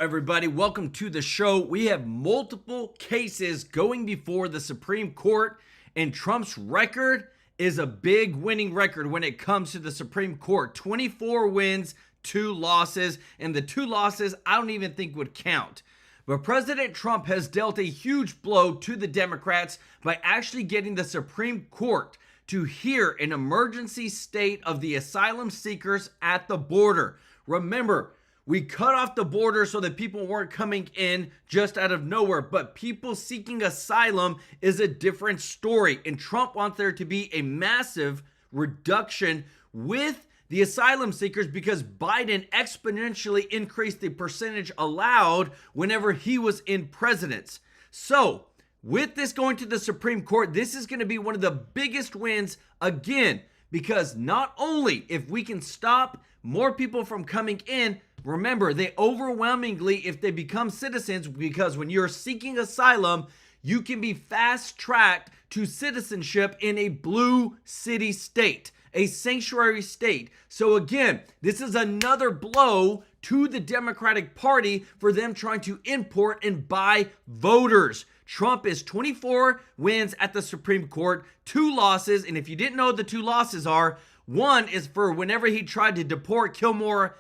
Everybody, welcome to the show. We have multiple cases going before the Supreme Court, and Trump's record is a big winning record when it comes to the Supreme Court. 24 wins, 2 losses, and the 2 losses I don't even think would count. But President Trump has dealt a huge blow to the Democrats by actually getting the Supreme Court to hear an emergency state of the asylum seekers at the border. Remember, we cut off the border so that people weren't coming in just out of nowhere, but people seeking asylum is a different story. And Trump wants there to be a massive reduction with the asylum seekers because Biden exponentially increased the percentage allowed whenever he was in presidency. So with this going to the Supreme Court, this is going to be one of the biggest wins again, because not only if we can stop more people from coming in, remember, they overwhelmingly, if they become citizens, because when you're seeking asylum, you can be fast-tracked to citizenship in a blue city state, a sanctuary state. So again, this is another blow to the Democratic Party for them trying to import and buy voters. Trump is 24 wins at the Supreme Court, 2 losses, and if you didn't know what the 2 losses are, one is for whenever he tried to deport Kilmar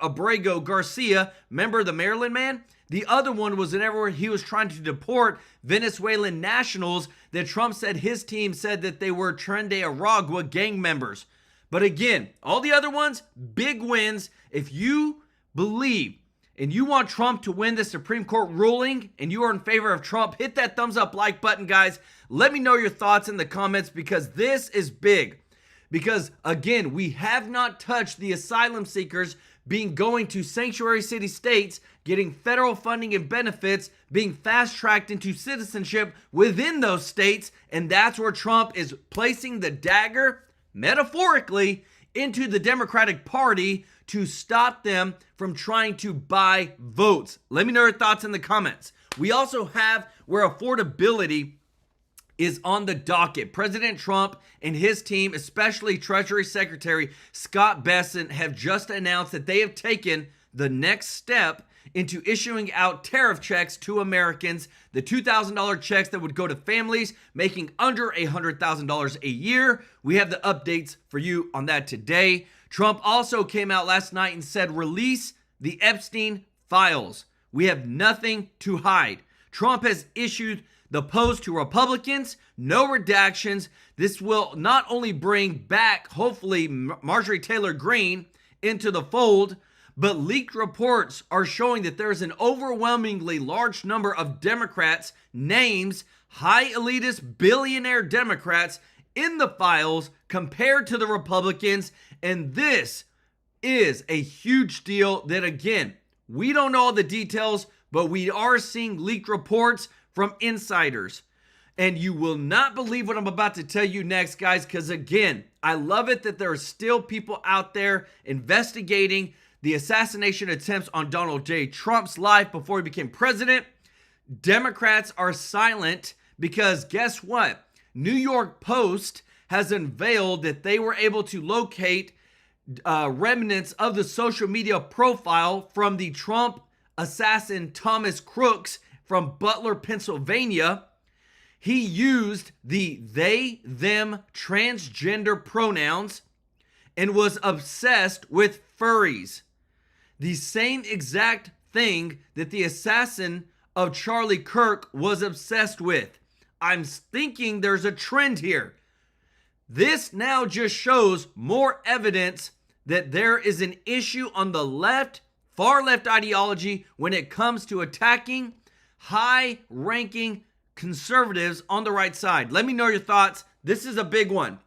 Abrego Garcia, remember the Maryland man? The other one was whenever he was trying to deport Venezuelan nationals that Trump said his team said that they were Tren de Aragua gang members. But again, all the other ones, big wins. If you believe and you want Trump to win the Supreme Court ruling and you are in favor of Trump, hit that thumbs up like button, guys. Let me know your thoughts in the comments because this is big. Because again, we have not touched the asylum seekers going to sanctuary city states, getting federal funding and benefits, being fast-tracked into citizenship within those states, and that's where Trump is placing the dagger, metaphorically, into the Democratic Party to stop them from trying to buy votes. Let me know your thoughts in the comments. We also have where affordability is on the docket. President Trump and his team, especially Treasury Secretary Scott Bessent, have just announced that they have taken the next step into issuing out tariff checks to Americans, the $2,000 checks that would go to families making under $100,000 a year. We have the updates for you on that today. Trump also came out last night and said, release the Epstein files. We have nothing to hide. Trump has issued the post to Republicans, no redactions. This will not only bring back, hopefully, Marjorie Taylor Greene into the fold, but leaked reports are showing that there's an overwhelmingly large number of Democrats, names, high elitist billionaire Democrats in the files compared to the Republicans. And this is a huge deal that, again, we don't know all the details, but we are seeing leaked reports from insiders. And you will not believe what I'm about to tell you next, guys, because again, I love it that there are still people out there investigating the assassination attempts on Donald J. Trump's life before he became president. Democrats are silent because guess what? New York Post has unveiled that they were able to locate remnants of the social media profile from the Trump assassin Thomas Crooks from Butler, Pennsylvania. He used the they, them transgender pronouns and was obsessed with furries. The same exact thing that the assassin of Charlie Kirk was obsessed with. I'm thinking there's a trend here. This now just shows more evidence that there is an issue on the left, far left ideology when it comes to attacking high-ranking conservatives on the right side. Let me know your thoughts. This is a big one.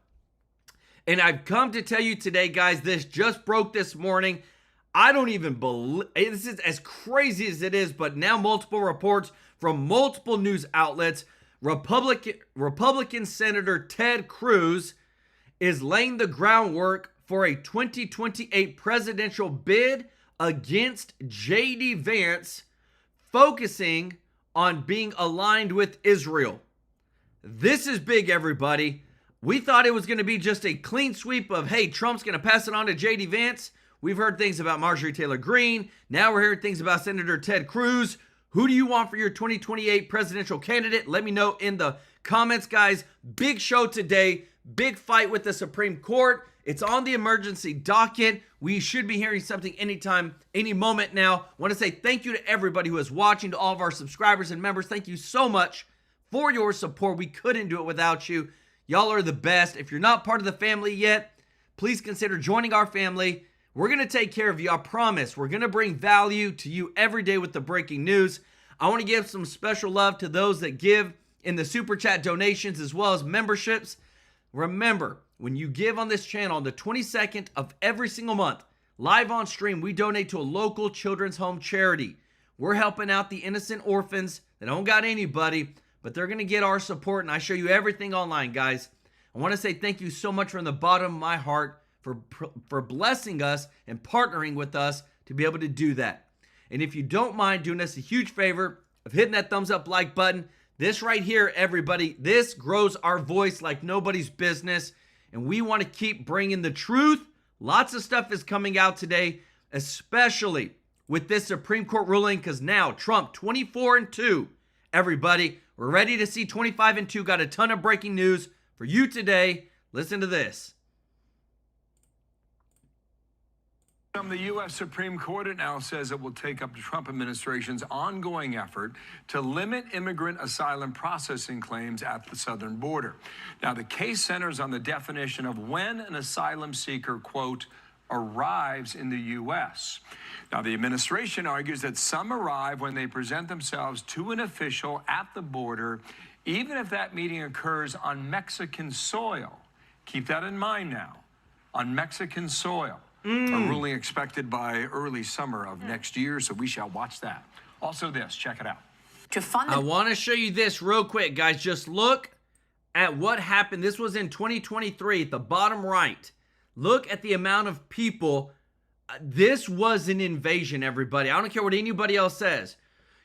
And I've come to tell you today, guys, this just broke this morning. I don't even believe, this is as crazy as it is, but now multiple reports from multiple news outlets. Republican Senator Ted Cruz is laying the groundwork for a 2028 presidential bid against J.D. Vance, focusing on being aligned with Israel. This is big, everybody. We thought it was going to be just a clean sweep of, hey, Trump's going to pass it on to J.D. Vance. We've heard things about Marjorie Taylor Greene. Now we're hearing things about Senator Ted Cruz. Who do you want for your 2028 presidential candidate? Let me know in the comments, guys. Big show today. Big fight with the Supreme Court. It's on the emergency docket. We should be hearing something anytime, any moment now. I want to say thank you to everybody who is watching, to all of our subscribers and members. Thank you so much for your support. We couldn't do it without you. Y'all are the best. If you're not part of the family yet, please consider joining our family. We're going to take care of you. I promise. We're going to bring value to you every day with the breaking news. I want to give some special love to those that give in the Super Chat donations as well as memberships. Remember, when you give on this channel on the 22nd of every single month, live on stream, we donate to a local children's home charity. We're helping out the innocent orphans that don't got anybody, but they're going to get our support, and I show you everything online, guys. I want to say thank you so much from the bottom of my heart for blessing us and partnering with us to be able to do that. And if you don't mind doing us a huge favor of hitting that thumbs up like button, this right here, everybody, this grows our voice like nobody's business. And we want to keep bringing the truth. Lots of stuff is coming out today, especially with this Supreme Court ruling, because now Trump 24-2. Everybody, we're ready to see 25-2. Got a ton of breaking news for you today. Listen to this. From the U.S. Supreme Court, it now says it will take up the Trump administration's ongoing effort to limit immigrant asylum processing claims at the southern border. Now, the case centers on the definition of when an asylum seeker, quote, arrives in the U.S. Now, the administration argues that some arrive when they present themselves to an official at the border, even if that meeting occurs on Mexican soil. Keep that in mind now, on Mexican soil. A ruling expected by early summer of next year, so we shall watch that. Also this, check it out. I want to show you this real quick, guys. Just look at what happened. This was in 2023 at the bottom right. Look at the amount of people. This was an invasion, everybody. I don't care what anybody else says.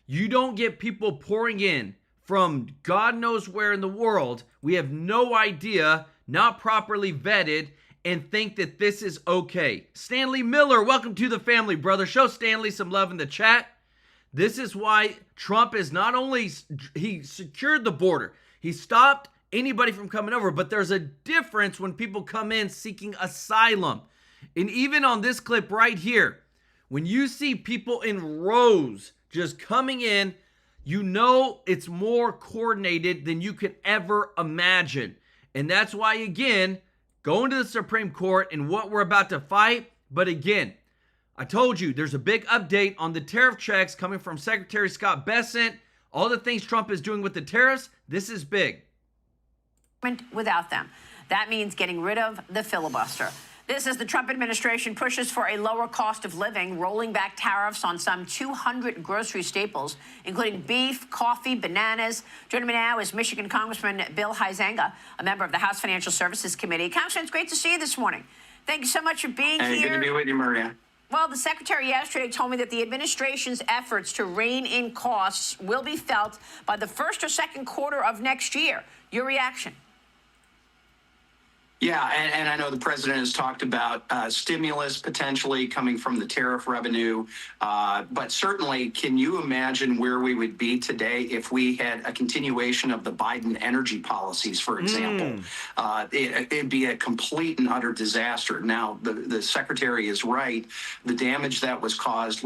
You don't get people pouring in from God knows where in the world. We have no idea, not properly vetted, and think that this is okay. Stanley Miller, welcome to the family, brother. Show Stanley some love in the chat. This is why Trump is not only, he secured the border, he stopped anybody from coming over, but there's a difference when people come in seeking asylum. And even on this clip right here, when you see people in rows just coming in, you know it's more coordinated than you could ever imagine. And that's why, again, going to the Supreme Court and what we're about to fight. But again, I told you there's a big update on the tariff checks coming from Secretary Scott Bessent. All the things Trump is doing with the tariffs, this is big. Without them. That means getting rid of the filibuster. This as the Trump administration pushes for a lower cost of living, rolling back tariffs on some 200 grocery staples, including beef, coffee, bananas. Joining me now is Michigan Congressman Bill Huizenga, a member of the House Financial Services Committee. Congressman, it's great to see you this morning. Thank you so much for being here. Good to be with you, Maria. Well, the secretary yesterday told me that the administration's efforts to rein in costs will be felt by the first or second quarter of next year. Your reaction? Yeah, and I know the president has talked about stimulus potentially coming from the tariff revenue, but certainly, can you imagine where we would be today if we had a continuation of the Biden energy policies, for example? It'd be a complete and utter disaster. Now, the secretary is right. The damage that was caused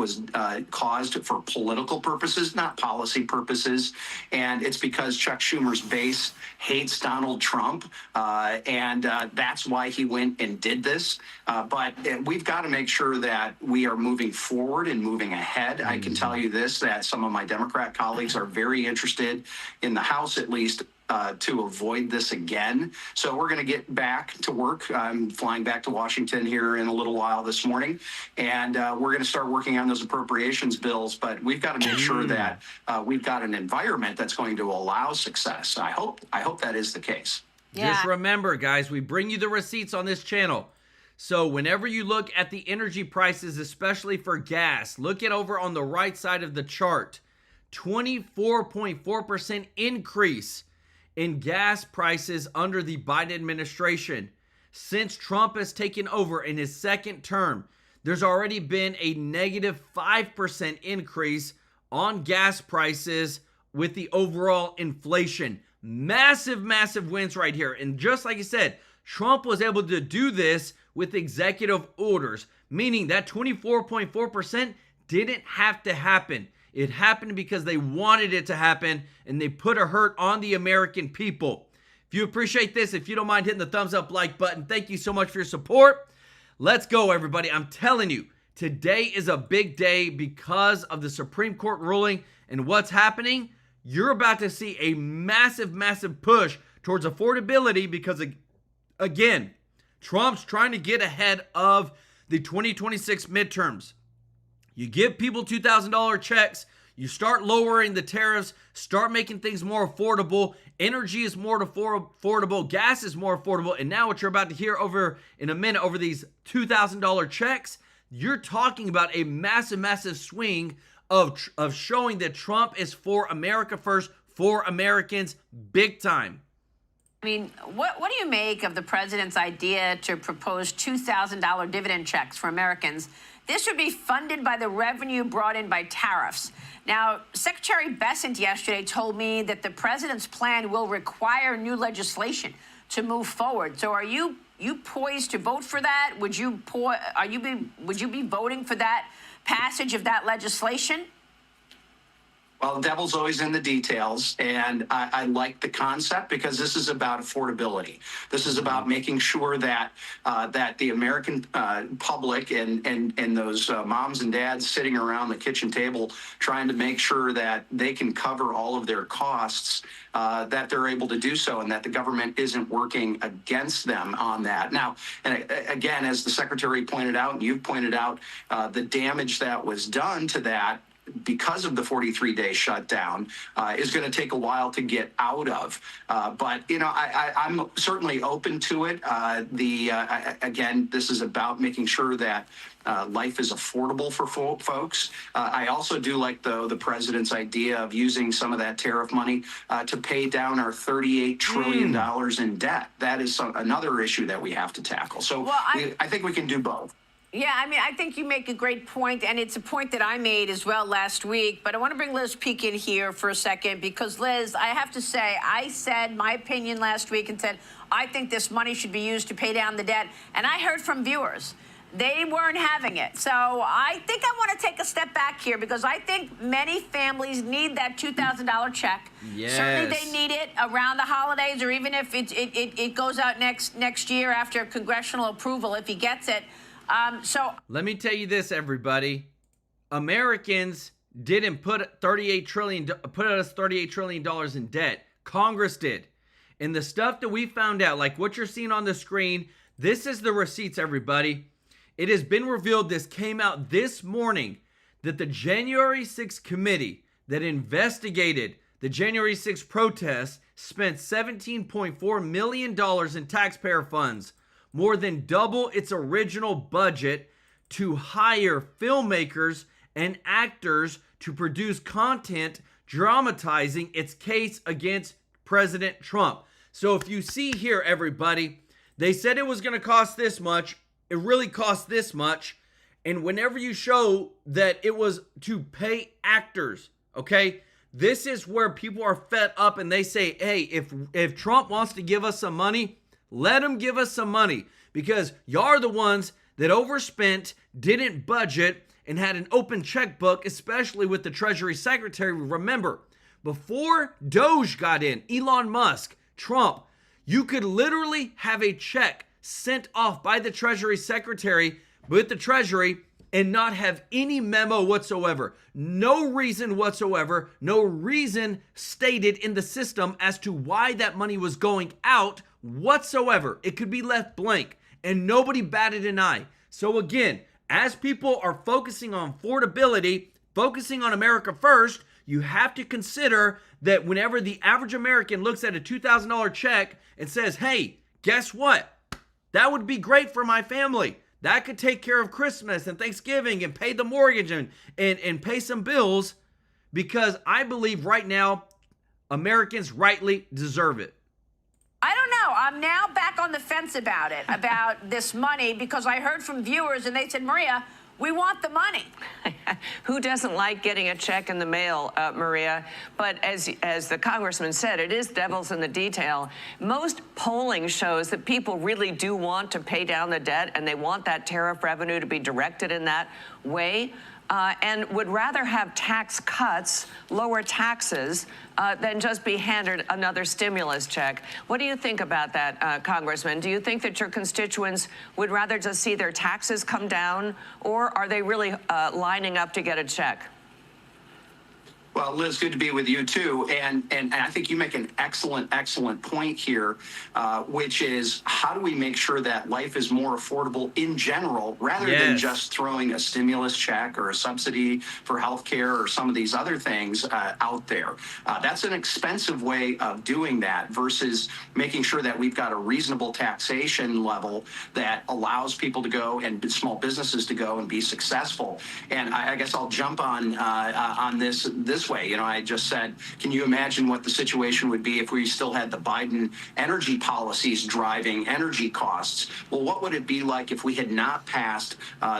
caused for political purposes, not policy purposes, and it's because Chuck Schumer's base hates Donald Trump, and that's why he went and did this. But we've got to make sure that we are moving forward and moving ahead. I can tell you this, that some of my Democrat colleagues are very interested, in the House at least, to avoid this again. So we're going to get back to work. I'm flying back to Washington here in a little while this morning, and we're going to start working on those appropriations bills. But we've got to make sure that we've got an environment that's going to allow success. I hope that is the case. Yeah. Just remember, guys, we bring you the receipts on this channel. So whenever you look at the energy prices, especially for gas, look it over on the right side of the chart. 24.4% increase in gas prices under the Biden administration. Since Trump has taken over in his second term, there's already been a negative 5% increase on gas prices with the overall inflation. Massive, massive wins right here. And just like I said, Trump was able to do this with executive orders, meaning that 24.4% didn't have to happen. It happened because they wanted it to happen, and they put a hurt on the American people. If you appreciate this, if you don't mind hitting the thumbs up like button, thank you so much for your support. Let's go, everybody. I'm telling you, today is a big day because of the Supreme Court ruling and what's happening. You're about to see a massive, massive push towards affordability because, again, Trump's trying to get ahead of the 2026 midterms. You give people $2,000 checks, you start lowering the tariffs, start making things more affordable. Energy is more affordable, gas is more affordable, and now what you're about to hear over in a minute over these $2,000 checks, you're talking about a massive, massive swing of showing that Trump is for America first, for Americans, big time. I mean, what do you make of the president's idea to propose $2,000 dividend checks for Americans? This would be funded by the revenue brought in by tariffs. Now, Secretary Bessent yesterday told me that the president's plan will require new legislation to move forward. So are you poised to vote for that? Would you be voting for that passage of that legislation? Well, the devil's always in the details, and I like the concept because this is about affordability. This is about making sure that that the American public and those moms and dads sitting around the kitchen table trying to make sure that they can cover all of their costs, that they're able to do so, and that the government isn't working against them on that. Now, and again, as the Secretary pointed out, and you've pointed out, the damage that was done to that because of the 43-day shutdown is going to take a while to get out of. But, you know, I'm certainly open to it. Again, this is about making sure that life is affordable for folks. I also do like, though, the president's idea of using some of that tariff money to pay down our $38 trillion in debt. That is another issue that we have to tackle. So I think we can do both. Yeah, I mean, I think you make a great point, and it's a point that I made as well last week. But I want to bring Liz Peek in here for a second because, Liz, I have to say, I said my opinion last week and said, I think this money should be used to pay down the debt. And I heard from viewers. They weren't having it. So I think I want to take a step back here because I think many families need that $2,000 check. Yes. Certainly they need it around the holidays or even if it goes out next year after congressional approval if he gets it. So let me tell you this, everybody. Americans didn't put us $38 trillion in debt. Congress did. And the stuff that we found out, like what you're seeing on the screen, this is the receipts, everybody. It has been revealed, this came out this morning, that the January 6th committee that investigated the January 6th protests spent $17.4 million in taxpayer funds, more than double its original budget, to hire filmmakers and actors to produce content dramatizing its case against President Trump. So if you see here, everybody, they said it was going to cost this much. It really cost this much. And whenever you show that it was to pay actors, okay, this is where people are fed up and they say, hey, if Trump wants to give us some money, let him give us some money, because y'all are the ones that overspent, didn't budget, and had an open checkbook, especially with the Treasury Secretary. Remember, before Doge got in, Elon Musk, Trump, you could literally have a check sent off by the Treasury Secretary with the Treasury and not have any memo whatsoever. No reason whatsoever, no reason stated in the system as to why that money was going out whatsoever. It could be left blank and nobody batted an eye. So again, as people are focusing on affordability, focusing on America first, you have to consider that whenever the average American looks at a $2,000 check and says, hey, guess what? That would be great for my family. That could take care of Christmas and Thanksgiving and pay the mortgage and pay some bills, because I believe right now Americans rightly deserve it. I don't know. I'm now back on the fence about it, about this money, because I heard from viewers and they said, Maria, we want the money. Who doesn't like getting a check in the mail, Maria? But as the congressman said, it is devil's in the detail. Most polling shows that people really do want to pay down the debt, and they want that tariff revenue to be directed in that way. And would rather have tax cuts, lower taxes, than just be handed another stimulus check. What do you think about that, Congressman? Do you think that your constituents would rather just see their taxes come down, or are they really lining up to get a check? Well, Liz, good to be with you too, and I think you make an excellent point here, which is how do we make sure that life is more affordable in general, rather than just throwing a stimulus check or a subsidy for healthcare or some of these other things out there. That's an expensive way of doing that versus making sure that we've got a reasonable taxation level that allows people to go and small businesses to go and be successful. And I guess I'll jump on this way. You know, I just said, can you imagine what the situation would be if we still had the Biden energy policies driving energy costs? Well, what would it be like if we had not passed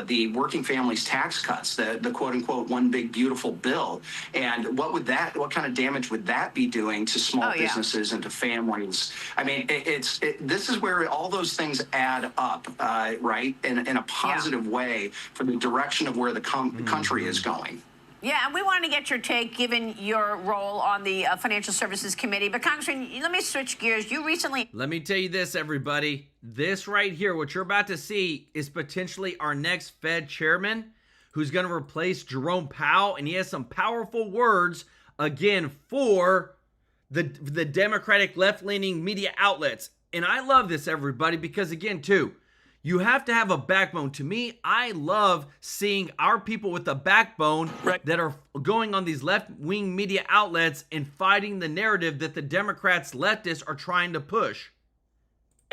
the working families tax cuts, the quote unquote one big beautiful bill? And what kind of damage would that be doing to small businesses and to families? I mean, this is where all those things add up, right? In a positive way for the direction of where the country is going. Yeah, and we wanted to get your take, given your role on the Financial Services Committee. But, Congressman, let me switch gears. You recently... Let me tell you this, everybody. This right here, what you're about to see, is potentially our next Fed chairman who's going to replace Jerome Powell. And he has some powerful words, again, for the Democratic left-leaning media outlets. And I love this, everybody, because, again, too, you have to have a backbone. To me, I love seeing our people with a backbone that are going on these left-wing media outlets and fighting the narrative that the Democrats, leftists, are trying to push.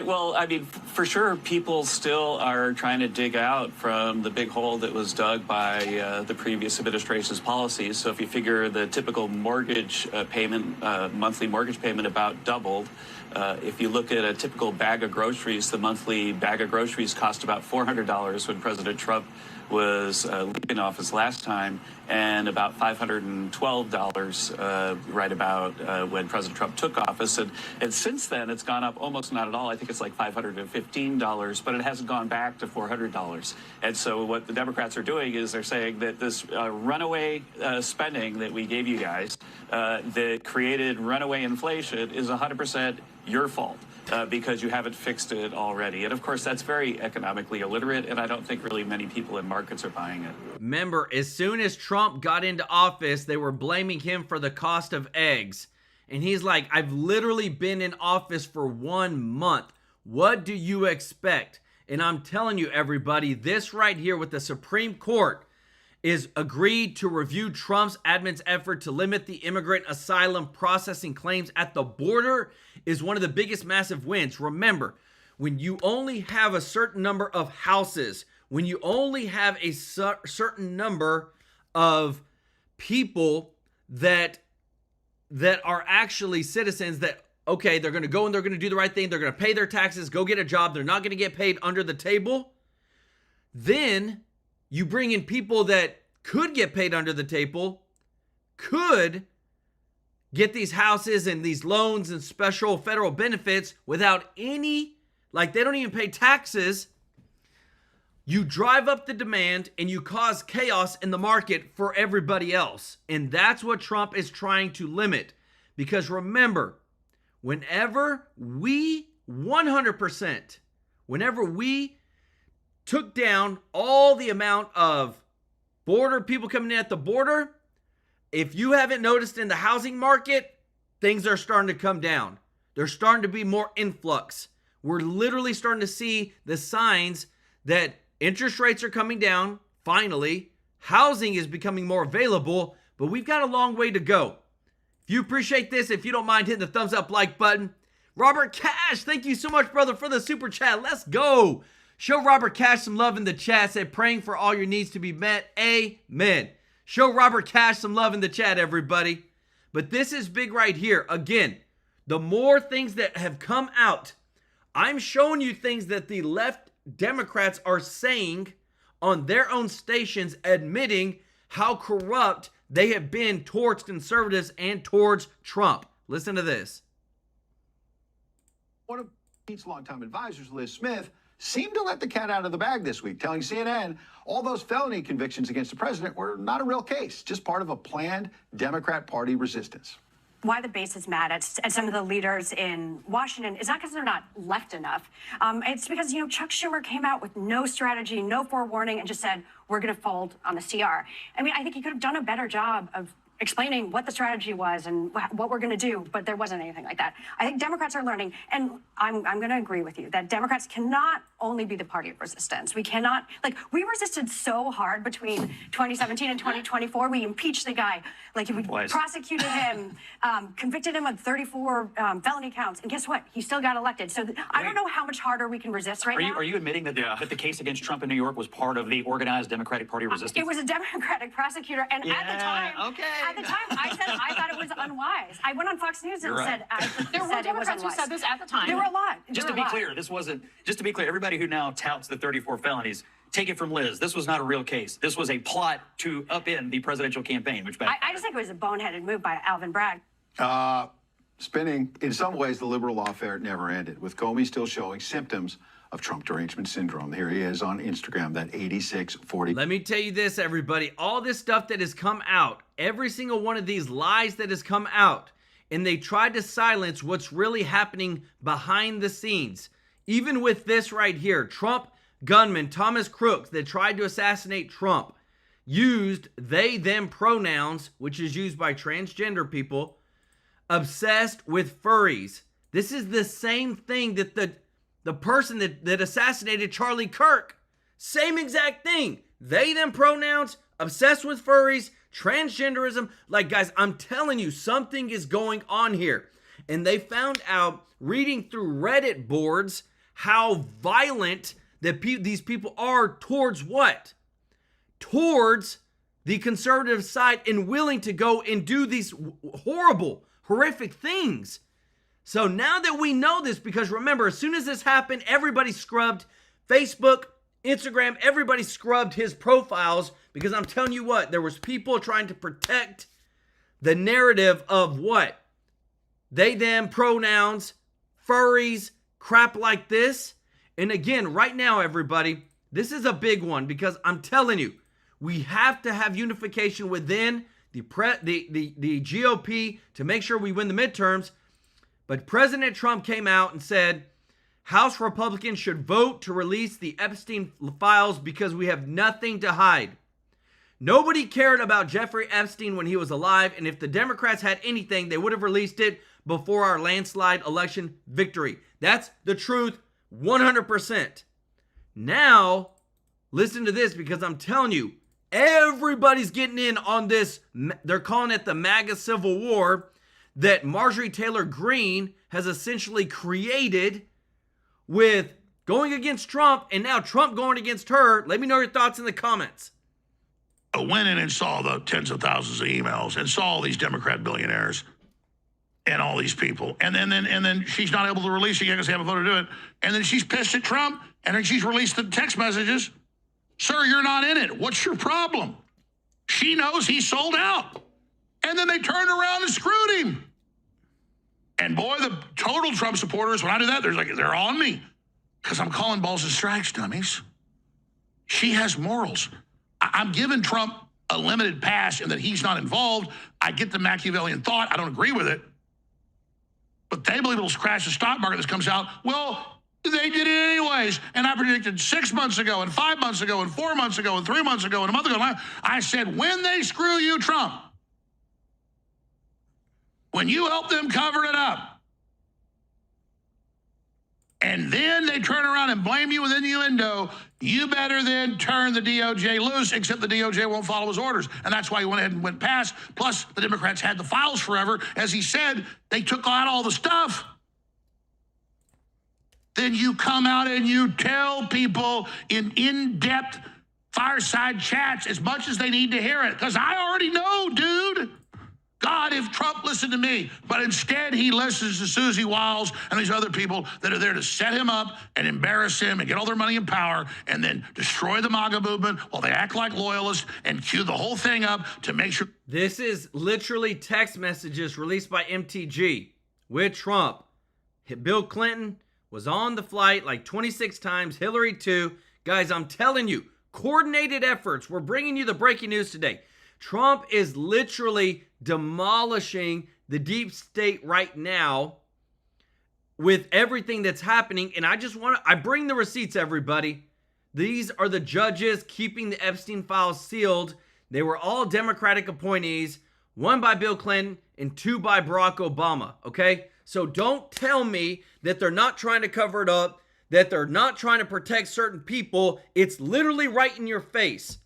Well, I mean, for sure, people still are trying to dig out from the big hole that was dug by the previous administration's policies. So if you figure the typical mortgage payment, monthly mortgage payment about doubled. If you look at a typical bag of groceries, the monthly bag of groceries cost about $400 when President Trump was leaving office last time, and about $512 right about when President Trump took office. And since then, it's gone up almost not at all. I think it's like $515, but it hasn't gone back to $400. And so what the Democrats are doing is they're saying that this runaway spending that we gave you guys that created runaway inflation is 100% your fault. Because you haven't fixed it already. And of course, that's very economically illiterate, and I don't think really many people in markets are buying it. Remember, as soon as Trump got into office, they were blaming him for the cost of eggs. And he's like, I've literally been in office for 1 month. What do you expect? And I'm telling you, everybody, this right here with the Supreme Court is agreed to review Trump's admin's effort to limit the immigrant asylum processing claims at the border is one of the biggest massive wins. Remember, when you only have a certain number of houses, when you only have a certain number of people that are actually citizens that, okay, they're going to go and they're going to do the right thing, they're going to pay their taxes, go get a job, they're not going to get paid under the table, then you bring in people that could get paid under the table, could get these houses and these loans and special federal benefits without any, like they don't even pay taxes. You drive up the demand and you cause chaos in the market for everybody else. And that's what Trump is trying to limit. Because remember, whenever we 100%, whenever we took down all the amount of border people coming in at the border, if you haven't noticed in the housing market, things are starting to come down. There's starting to be more influx. We're literally starting to see the signs that interest rates are coming down, finally. Housing is becoming more available, but we've got a long way to go. If you appreciate this, if you don't mind hitting the thumbs up like button. Robert Cash, thank you so much, brother, for the super chat. Let's go. Show Robert Cash some love in the chat. Say praying for all your needs to be met. Amen. Show Robert Cash some love in the chat, everybody. But this is big right here. Again, the more things that have come out I'm showing you things that the left Democrats are saying on their own stations, admitting how corrupt they have been towards conservatives and towards Trump. Listen to this. One of Pete's longtime advisors, Liz Smith, seemed to let the cat out of the bag this week, telling CNN all those felony convictions against the president were not a real case, just part of a planned Democrat Party resistance. Why the base is mad at some of the leaders in Washington is not because they're not left enough. It's because, Chuck Schumer came out with no strategy, no forewarning, and just said, we're going to fold on the CR. I mean, I think he could have done a better job of explaining what the strategy was and what we're going to do, but there wasn't anything like that. I think Democrats are learning, and I'm going to agree with you, that Democrats cannot only be the party of resistance. We cannot, we resisted so hard between 2017 and 2024. We impeached the guy, we prosecuted him, convicted him of 34 felony counts, and guess what? He still got elected. So I don't know how much harder we can resist right now. Are you admitting that, that the case against Trump in New York was part of the organized Democratic Party resistance? It was a Democratic prosecutor, and at the time, I said I thought it was unwise. I went on Fox News and said there were Democrats who said this at the time. There were a lot. Just to be clear, everybody who now touts the 34 felonies, take it from Liz. This was not a real case. This was a plot to upend the presidential campaign, which I just think it was a boneheaded move by Alvin Bragg. Spinning, in some ways, the liberal lawfare never ended, with Comey still showing symptoms of Trump derangement syndrome. Here he is on Instagram, that 8640. Let me tell you this, everybody. All this stuff that has come out, every single one of these lies that has come out, and they tried to silence what's really happening behind the scenes. Even with this right here, Trump gunman Thomas Crooks that tried to assassinate Trump used they, them pronouns, which is used by transgender people, obsessed with furries. This is the same thing that the person that assassinated Charlie Kirk, same exact thing. They, them pronouns, obsessed with furries, transgenderism. Guys, I'm telling you, something is going on here. And they found out, reading through Reddit boards, how violent that these people are towards what? Towards the conservative side, and willing to go and do these horrible, horrific things. So now that we know this, because remember, as soon as this happened, everybody scrubbed Facebook, Instagram, everybody scrubbed his profiles, because I'm telling you what, there was people trying to protect the narrative of what? They, them, pronouns, furries, crap like this. And again, right now, everybody, this is a big one, because I'm telling you, we have to have unification within the GOP to make sure we win the midterms. But President Trump came out and said House Republicans should vote to release the Epstein files because we have nothing to hide. Nobody cared about Jeffrey Epstein when he was alive, and if the Democrats had anything, they would have released it before our landslide election victory. That's the truth, 100%. Now, listen to this, because I'm telling you, everybody's getting in on this. They're calling it the MAGA Civil War that Marjorie Taylor Greene has essentially created with going against Trump, and now Trump going against her. Let me know your thoughts in the comments. I went in and saw the tens of thousands of emails and saw all these Democrat billionaires and all these people. And then she's not able to release it yet because they haven't voted to do it. And then she's pissed at Trump, and then she's released the text messages. Sir, you're not in it. What's your problem? She knows he sold out. And then they turned around and screwed him. And boy, the total Trump supporters, when I do that, they're on me. Because I'm calling balls and strikes, dummies. She has morals. I'm giving Trump a limited pass in that he's not involved. I get the Machiavellian thought. I don't agree with it. But they believe it'll crash the stock market. This comes out, well, they did it anyways. And I predicted 6 months ago and 5 months ago and 4 months ago and 3 months ago and a month ago. I said, when they screw you, Trump, when you help them cover it up, and then they turn around and blame you with innuendo, you better then turn the DOJ loose, except the DOJ won't follow his orders. And that's why he went ahead and went past. Plus, the Democrats had the files forever. As he said, they took out all the stuff. Then you come out and you tell people in-depth fireside chats as much as they need to hear it. Because I already know, dude. God, if Trump listen to me, but instead he listens to Susie Wiles and these other people that are there to set him up and embarrass him and get all their money and power and then destroy the MAGA movement while they act like loyalists and cue the whole thing up to make sure. This is literally text messages released by MTG with Trump. Bill Clinton was on the flight like 26 times, Hillary too. Guys, I'm telling you, coordinated efforts. We're bringing you the breaking news today. Trump is literally demolishing the deep state right now with everything that's happening. And I bring the receipts, everybody. These are the judges keeping the Epstein files sealed. They were all Democratic appointees, one by Bill Clinton and two by Barack Obama, okay? So don't tell me that they're not trying to cover it up, that they're not trying to protect certain people. It's literally right in your face.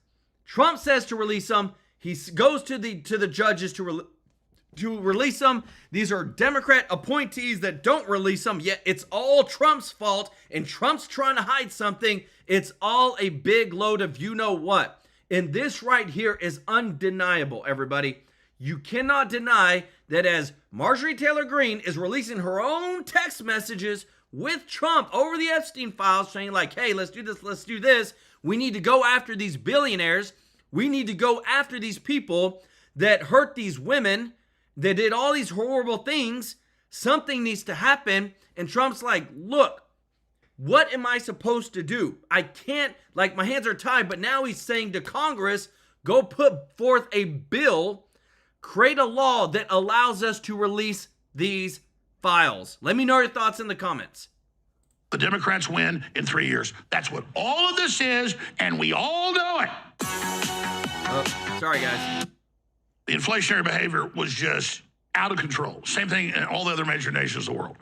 Trump says to release them. He goes to the judges to release them. These are Democrat appointees that don't release them, yet it's all Trump's fault, and Trump's trying to hide something. It's all a big load of you-know-what. And this right here is undeniable, everybody. You cannot deny that as Marjorie Taylor Greene is releasing her own text messages with Trump over the Epstein files saying like, hey, let's do this, let's do this. We need to go after these billionaires. We need to go after these people that hurt these women, that did all these horrible things. Something needs to happen. And Trump's like, look, what am I supposed to do? I can't, like my hands are tied, but now he's saying to Congress, go put forth a bill, create a law that allows us to release these files. Let me know your thoughts in the comments. The Democrats win in 3 years. That's what all of this is, and we all know it. Oh, sorry, guys. The inflationary behavior was just out of control. Same thing in all the other major nations of the world.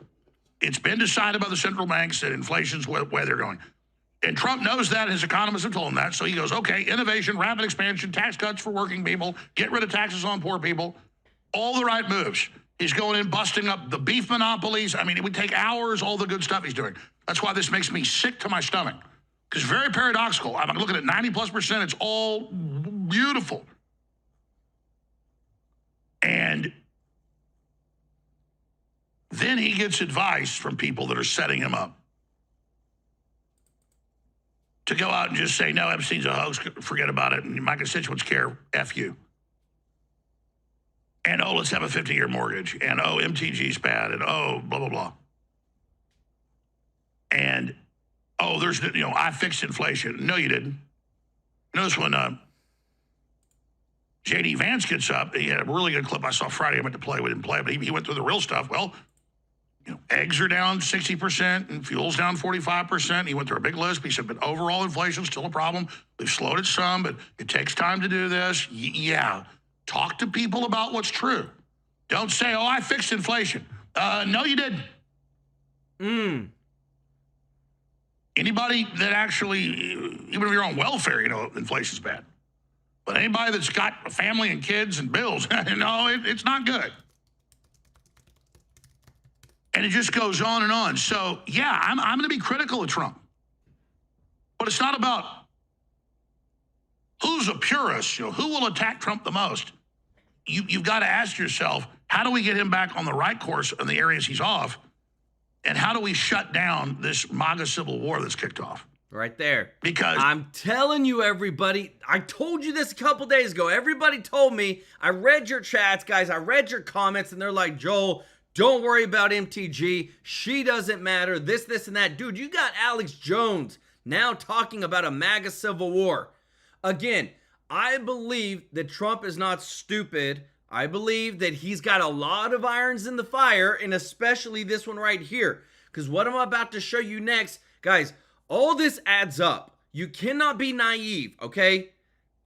It's been decided by the central banks that inflation's where they're going. And Trump knows that. His economists have told him that. So he goes, okay, innovation, rapid expansion, tax cuts for working people, get rid of taxes on poor people, all the right moves. He's going in, busting up the beef monopolies. I mean, it would take hours, all the good stuff he's doing. That's why this makes me sick to my stomach. Because very paradoxical. I'm looking at 90+%. It's all beautiful. And then he gets advice from people that are setting him up to go out and just say, no, Epstein's a hoax, forget about it, and my constituents care, F you. And, oh, let's have a 50-year mortgage, and, oh, MTG's bad, and, oh, blah, blah, blah. And, oh, there's, I fixed inflation. No, you didn't. Notice when J.D. Vance gets up, he had a really good clip I saw Friday. I meant to play, we didn't play, but he went through the real stuff. Well, eggs are down 60% and fuel's down 45%. He went through a big list. He said, but overall inflation's still a problem. We've slowed it some, but it takes time to do this. Yeah. Talk to people about what's true. Don't say, oh, I fixed inflation. No, you didn't. Anybody that actually, even if you're on welfare, inflation's bad. But anybody that's got a family and kids and bills, no, it's not good. And it just goes on and on. So, yeah, I'm going to be critical of Trump. But it's not about who's a purist, who will attack Trump the most. You've got to ask yourself, how do we get him back on the right course in the areas he's off? And how do we shut down this MAGA civil war that's kicked off? Right there. Because I'm telling you, everybody, I told you this a couple days ago. Everybody told me, I read your chats, guys. I read your comments, and they're like, Joel, don't worry about MTG. She doesn't matter. This, and that. Dude, you got Alex Jones now talking about a MAGA civil war. Again, I believe that Trump is not stupid. I believe that he's got a lot of irons in the fire, and especially this one right here. Because what I'm about to show you next, guys, all this adds up. You cannot be naive, okay?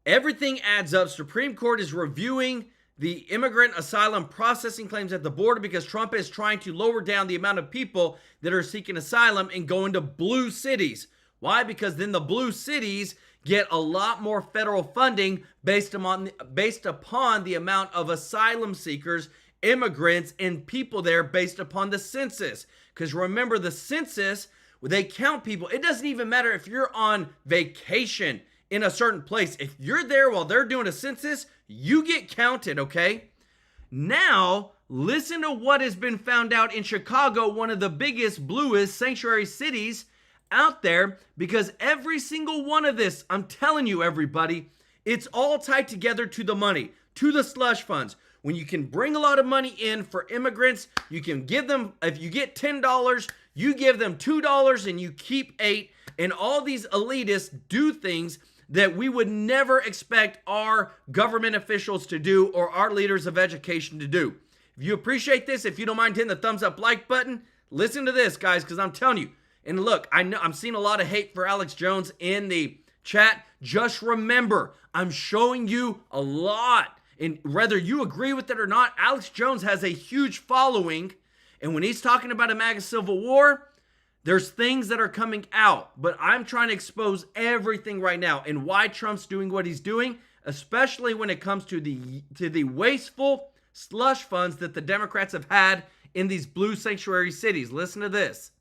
Everything adds up. Supreme Court is reviewing the immigrant asylum processing claims at the border because Trump is trying to lower down the amount of people that are seeking asylum and go into blue cities. Why? Because then the blue cities get a lot more federal funding based upon the amount of asylum seekers, immigrants, and people there based upon the census. Because remember, the census, they count people. It doesn't even matter if you're on vacation in a certain place. If you're there while they're doing a census, you get counted, okay? Now, listen to what has been found out in Chicago, one of the biggest, bluest sanctuary cities out there, because every single one of this, I'm telling you, everybody, it's all tied together to the money, to the slush funds. When you can bring a lot of money in for immigrants, you can give them, if you get $10, you give them $2 and you keep $8. And all these elitists do things that we would never expect our government officials to do or our leaders of education to do. If you appreciate this, if you don't mind hitting the thumbs up like button, listen to this, guys, because I'm telling you. And look, I know I'm seeing a lot of hate for Alex Jones in the chat. Just remember, I'm showing you a lot. And whether you agree with it or not, Alex Jones has a huge following. And when he's talking about a MAGA civil war, there's things that are coming out. But I'm trying to expose everything right now and why Trump's doing what he's doing, especially when it comes to the wasteful slush funds that the Democrats have had in these blue sanctuary cities. Listen to this.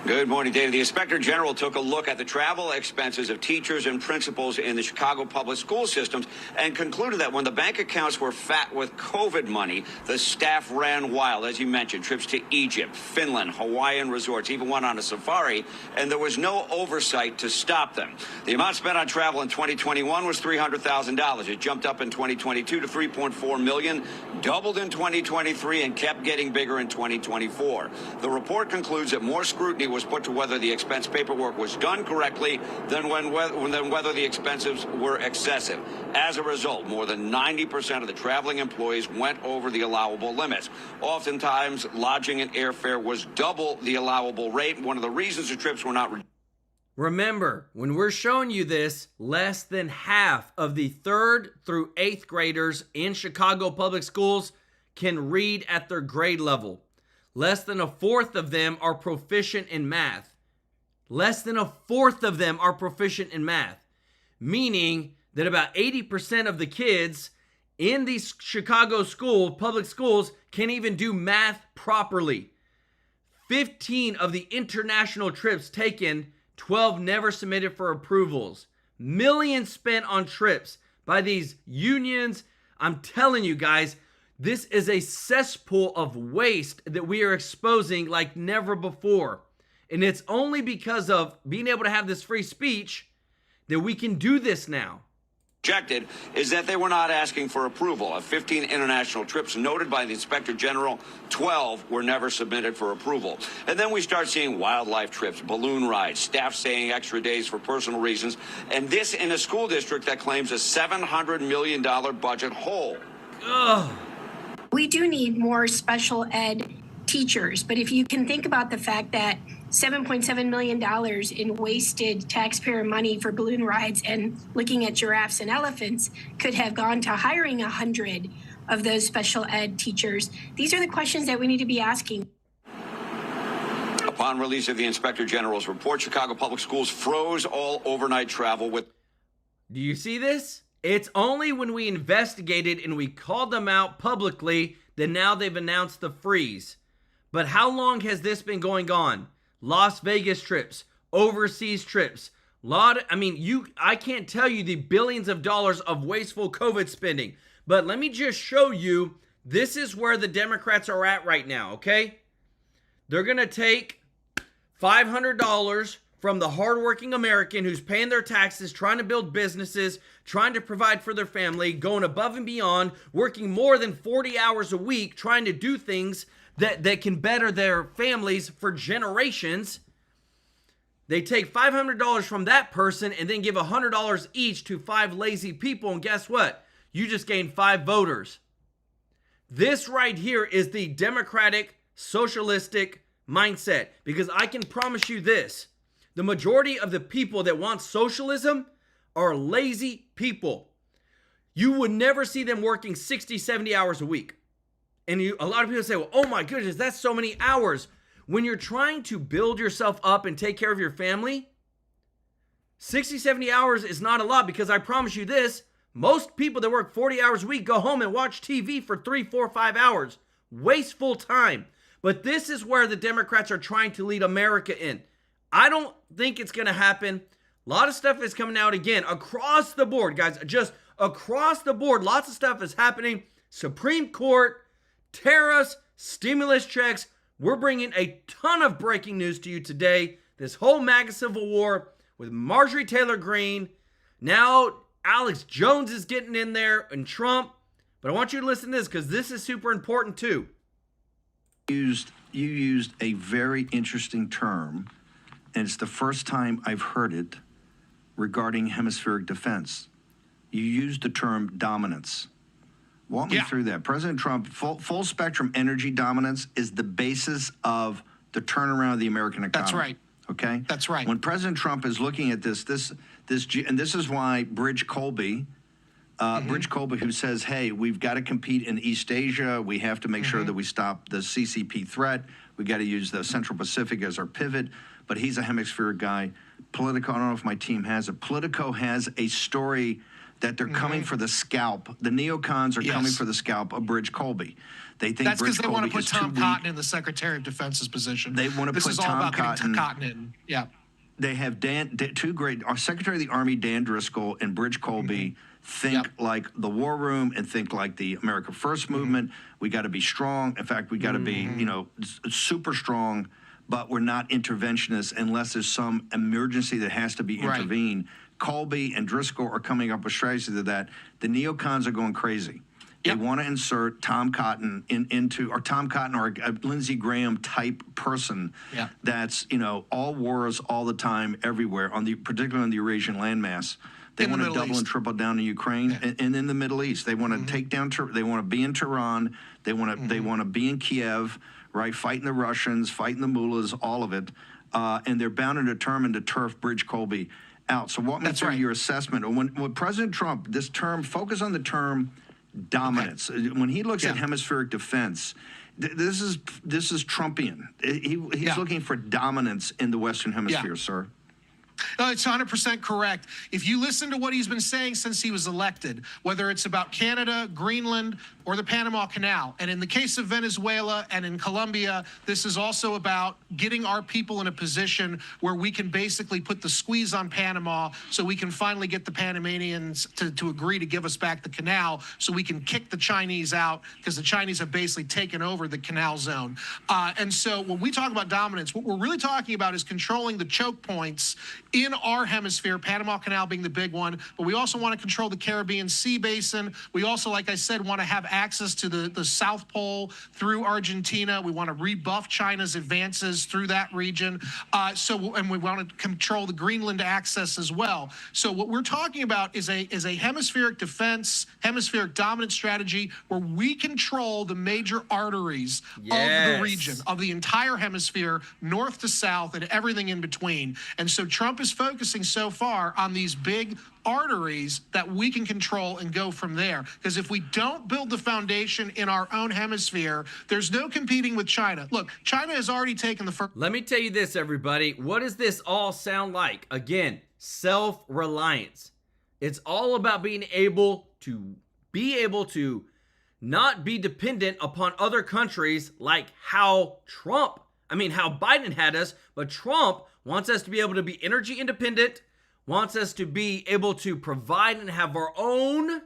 Good morning, Dave. The Inspector General took a look at the travel expenses of teachers and principals in the Chicago public school systems and concluded that when the bank accounts were fat with COVID money, the staff ran wild. As you mentioned, trips to Egypt, Finland, Hawaiian resorts, even went on a safari, and there was no oversight to stop them. The amount spent on travel in 2021 was $300,000. It jumped up in 2022 to $3.4 million, doubled in 2023, and kept getting bigger in 2024. The report concludes that more scrutiny was put to whether the expense paperwork was done correctly than whether the expenses were excessive. As a result, more than 90% of the traveling employees went over the allowable limits. Oftentimes, lodging and airfare was double the allowable rate. One of the reasons the trips were not... Remember, when we're showing you this, less than half of the 3rd through 8th graders in Chicago public schools can read at their grade level. Less than a fourth of them are proficient in math. Less than a fourth of them are proficient in math. Meaning that about 80% of the kids in these Chicago public schools, can't even do math properly. 15 of the international trips taken, 12 never submitted for approvals. Millions spent on trips by these unions. I'm telling you guys, this is a cesspool of waste that we are exposing like never before. And it's only because of being able to have this free speech that we can do this now. Rejected is that they were not asking for approval. Of 15 international trips noted by the Inspector General, 12 were never submitted for approval. And then we start seeing wildlife trips, balloon rides, staff staying extra days for personal reasons, and this in a school district that claims a $700 million budget hole. Ugh. We do need more special ed teachers, but if you can think about the fact that $7.7 million in wasted taxpayer money for balloon rides and looking at giraffes and elephants could have gone to hiring 100 of those special ed teachers, these are the questions that we need to be asking. Upon release of the Inspector General's report, Chicago Public Schools froze all overnight travel with... Do you see this? It's only when we investigated and we called them out publicly that now they've announced the freeze. But how long has this been going on? Las Vegas trips, overseas trips, I can't tell you the billions of dollars of wasteful COVID spending. But let me just show you, this is where the Democrats are at right now, okay? They're going to take $500 from the hardworking American who's paying their taxes, trying to build businesses, trying to provide for their family, going above and beyond, working more than 40 hours a week, trying to do things that can better their families for generations. They take $500 from that person and then give $100 each to 5 lazy people, and guess what? You just gained 5 voters. This right here is the democratic, socialistic mindset, because I can promise you this. The majority of the people that want socialism are lazy people. You would never see them working 60, 70 hours a week. And a lot of people say, well, oh my goodness, that's so many hours. When you're trying to build yourself up and take care of your family, 60, 70 hours is not a lot, because I promise you this, most people that work 40 hours a week go home and watch TV for 3, 4, 5 hours. Wasteful time. But this is where the Democrats are trying to lead America in. I don't think it's going to happen. A lot of stuff is coming out again across the board, guys. Just across the board, lots of stuff is happening Supreme Court, tariffs, stimulus checks. We're bringing a ton of breaking news to you today. This whole MAGA civil war with Marjorie Taylor Greene. Now Alex Jones is getting in there and Trump. But I want you to listen to this because this is super important too. You used a very interesting term, and it's the first time I've heard it regarding hemispheric defense. You used the term dominance. Walk me through that. President Trump, full spectrum energy dominance is the basis of the turnaround of the American economy. That's right. Okay? That's right. When President Trump is looking at this, and this is why Bridge Colby, who says, hey, we've got to compete in East Asia. We have to make sure that we stop the CCP threat. We got to use the Central Pacific as our pivot. But he's a hemispheric guy. Politico, I don't know if my team has it. Politico has a story that they're coming for the scalp. The neocons are coming for the scalp of Bridge Colby. They think that's because they want to put is Tom too Cotton weak. in the Secretary of Defense's position. They want to this put is all Tom about Cotton, getting Cotton in. Yeah. They have two great, our Secretary of the Army, Dan Driscoll, and Bridge Colby think like the War Room and think like the America First movement. We got to be strong. In fact, we got to be, super strong, but we're not interventionists unless there's some emergency that has to be intervened. Colby and Driscoll are coming up with strategies to that. The neocons are going crazy. They want to insert Tom Cotton or a Lindsey Graham type person that's, all wars all the time, everywhere, particularly on the Eurasian landmass. They want to double and triple down in Ukraine and in the Middle East. They want to take down, they want to be in Tehran. They want to be in Kiev, right? Fighting the Russians, fighting the mullahs, all of it. And they're bound and determined to turf Bridge Colby out. So walk me through your assessment. When President Trump, this term, focus on the term dominance. When he looks at hemispheric defense, this is Trumpian. He's looking for dominance in the Western Hemisphere, sir. No, it's 100% correct. If you listen to what he's been saying since he was elected, whether it's about Canada, Greenland, or the Panama Canal, and in the case of Venezuela and in Colombia, this is also about getting our people in a position where we can basically put the squeeze on Panama so we can finally get the Panamanians to agree to give us back the canal so we can kick the Chinese out because the Chinese have basically taken over the canal zone. And so when we talk about dominance, what we're really talking about is controlling the choke points in our hemisphere, Panama Canal being the big one, but we also want to control the Caribbean Sea Basin. We also, like I said, want to have access to the South Pole through Argentina. We want to rebuff China's advances through that region. And we want to control the Greenland access as well. So what we're talking about is a hemispheric defense, hemispheric dominance strategy where we control the major arteries of the region, of the entire hemisphere, north to south and everything in between. And so Trump is focusing so far on these big arteries that we can control and go from there. Because if we don't build the foundation in our own hemisphere, there's no competing with China. Look, China has already taken the first. Let me tell you this, everybody. What does this all sound like? Again, self-reliance. It's all about being able to not be dependent upon other countries like how Biden had us, but Trump wants us to be able to be energy independent, wants us to be able to provide and have our own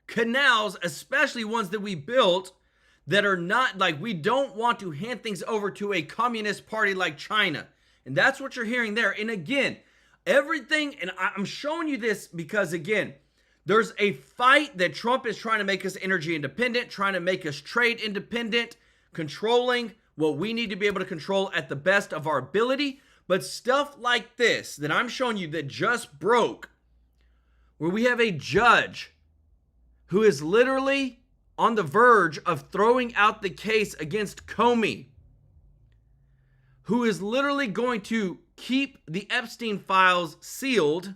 canals, especially ones that we built that are not like, we don't want to hand things over to a communist party like China. And that's what you're hearing there. And again, everything, and I'm showing you this because again, there's a fight that Trump is trying to make us energy independent, trying to make us trade independent, controlling what we need to be able to control at the best of our ability. But stuff like this that I'm showing you that just broke, where we have a judge who is literally on the verge of throwing out the case against Comey, who is literally going to keep the Epstein files sealed,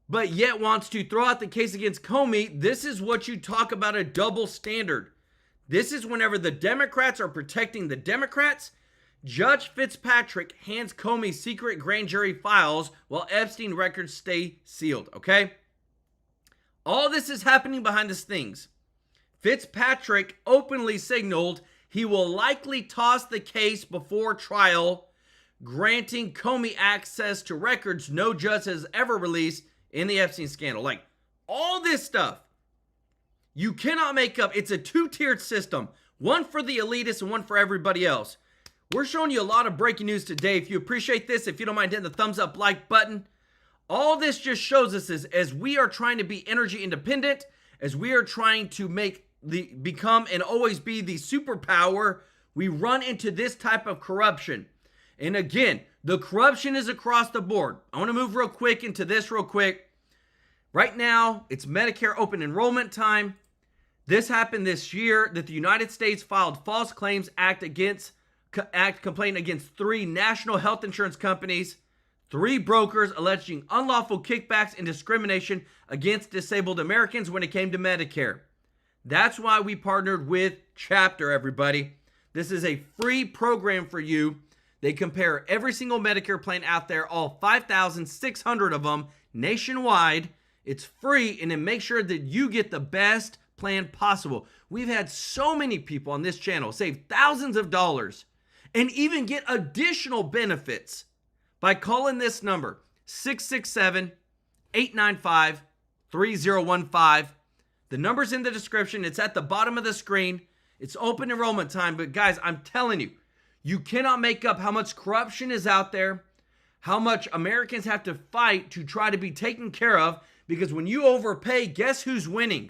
but yet wants to throw out the case against Comey. This is what you talk about a double standard. This is whenever the Democrats are protecting the Democrats, Judge Fitzpatrick hands Comey secret grand jury files while Epstein records stay sealed, okay? All this is happening behind the scenes. Fitzpatrick openly signaled he will likely toss the case before trial, granting Comey access to records no judge has ever released in the Epstein scandal. Like, all this stuff. You cannot make up. It's a two-tiered system. One for the elitists and one for everybody else. We're showing you a lot of breaking news today. If you appreciate this, if you don't mind hitting the thumbs up like button, all this just shows us is as we are trying to be energy independent, as we are trying to become and always be the superpower, we run into this type of corruption. And again, the corruption is across the board. I want to move real quick into this real quick. Right now, it's Medicare open enrollment time. This happened this year that the United States filed false claims act complaint against 3 national health insurance companies, 3 brokers alleging unlawful kickbacks and discrimination against disabled Americans when it came to Medicare. That's why we partnered with Chapter, everybody. This is a free program for you. They compare every single Medicare plan out there, all 5,600 of them nationwide. It's free, and it makes sure that you get the best plan possible. We've had so many people on this channel save thousands of dollars and even get additional benefits by calling this number, 667-895-3015. The number's in the description. It's at the bottom of the screen. It's open enrollment time. But guys, I'm telling you, you cannot make up how much corruption is out there, how much Americans have to fight to try to be taken care of, because when you overpay, guess who's winning?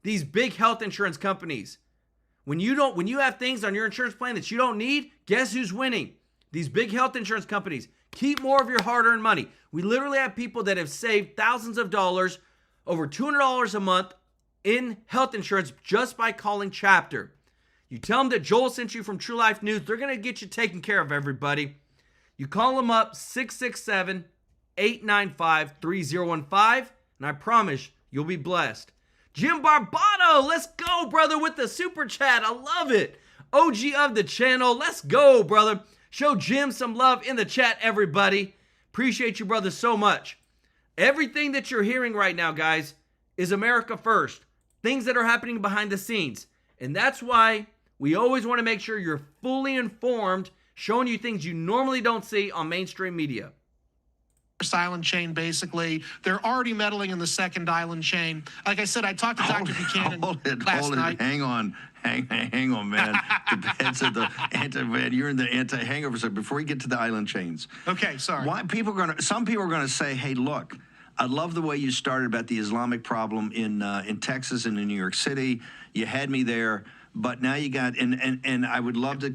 These big health insurance companies. When you have things on your insurance plan that you don't need, guess who's winning? These big health insurance companies. Keep more of your hard-earned money. We literally have people that have saved thousands of dollars, over $200 a month in health insurance just by calling Chapter. You tell them that Joel sent you from TrueLife News. They're going to get you taken care of, everybody. You call them up, 667-895-3015, and I promise you'll be blessed. Jim Barbato, let's go, brother, with the super chat. I love it. OG of the channel, let's go, brother. Show Jim some love in the chat, everybody. Appreciate you, brother, so much. Everything that you're hearing right now, guys, is America first. Things that are happening behind the scenes. And that's why we always want to make sure you're fully informed, showing you things you normally don't see on mainstream media. Island chain, basically. They're already meddling in the second island chain. Like I said, I talked to Dr. Buchanan last night. Hang on, man. Depends on the anti-man. You're in the anti-hangover. So before we get to the island chains. Okay, sorry. Some people are gonna say, hey, look, I love the way you started about the Islamic problem in Texas and in New York City. You had me there. But now you got, and I would love to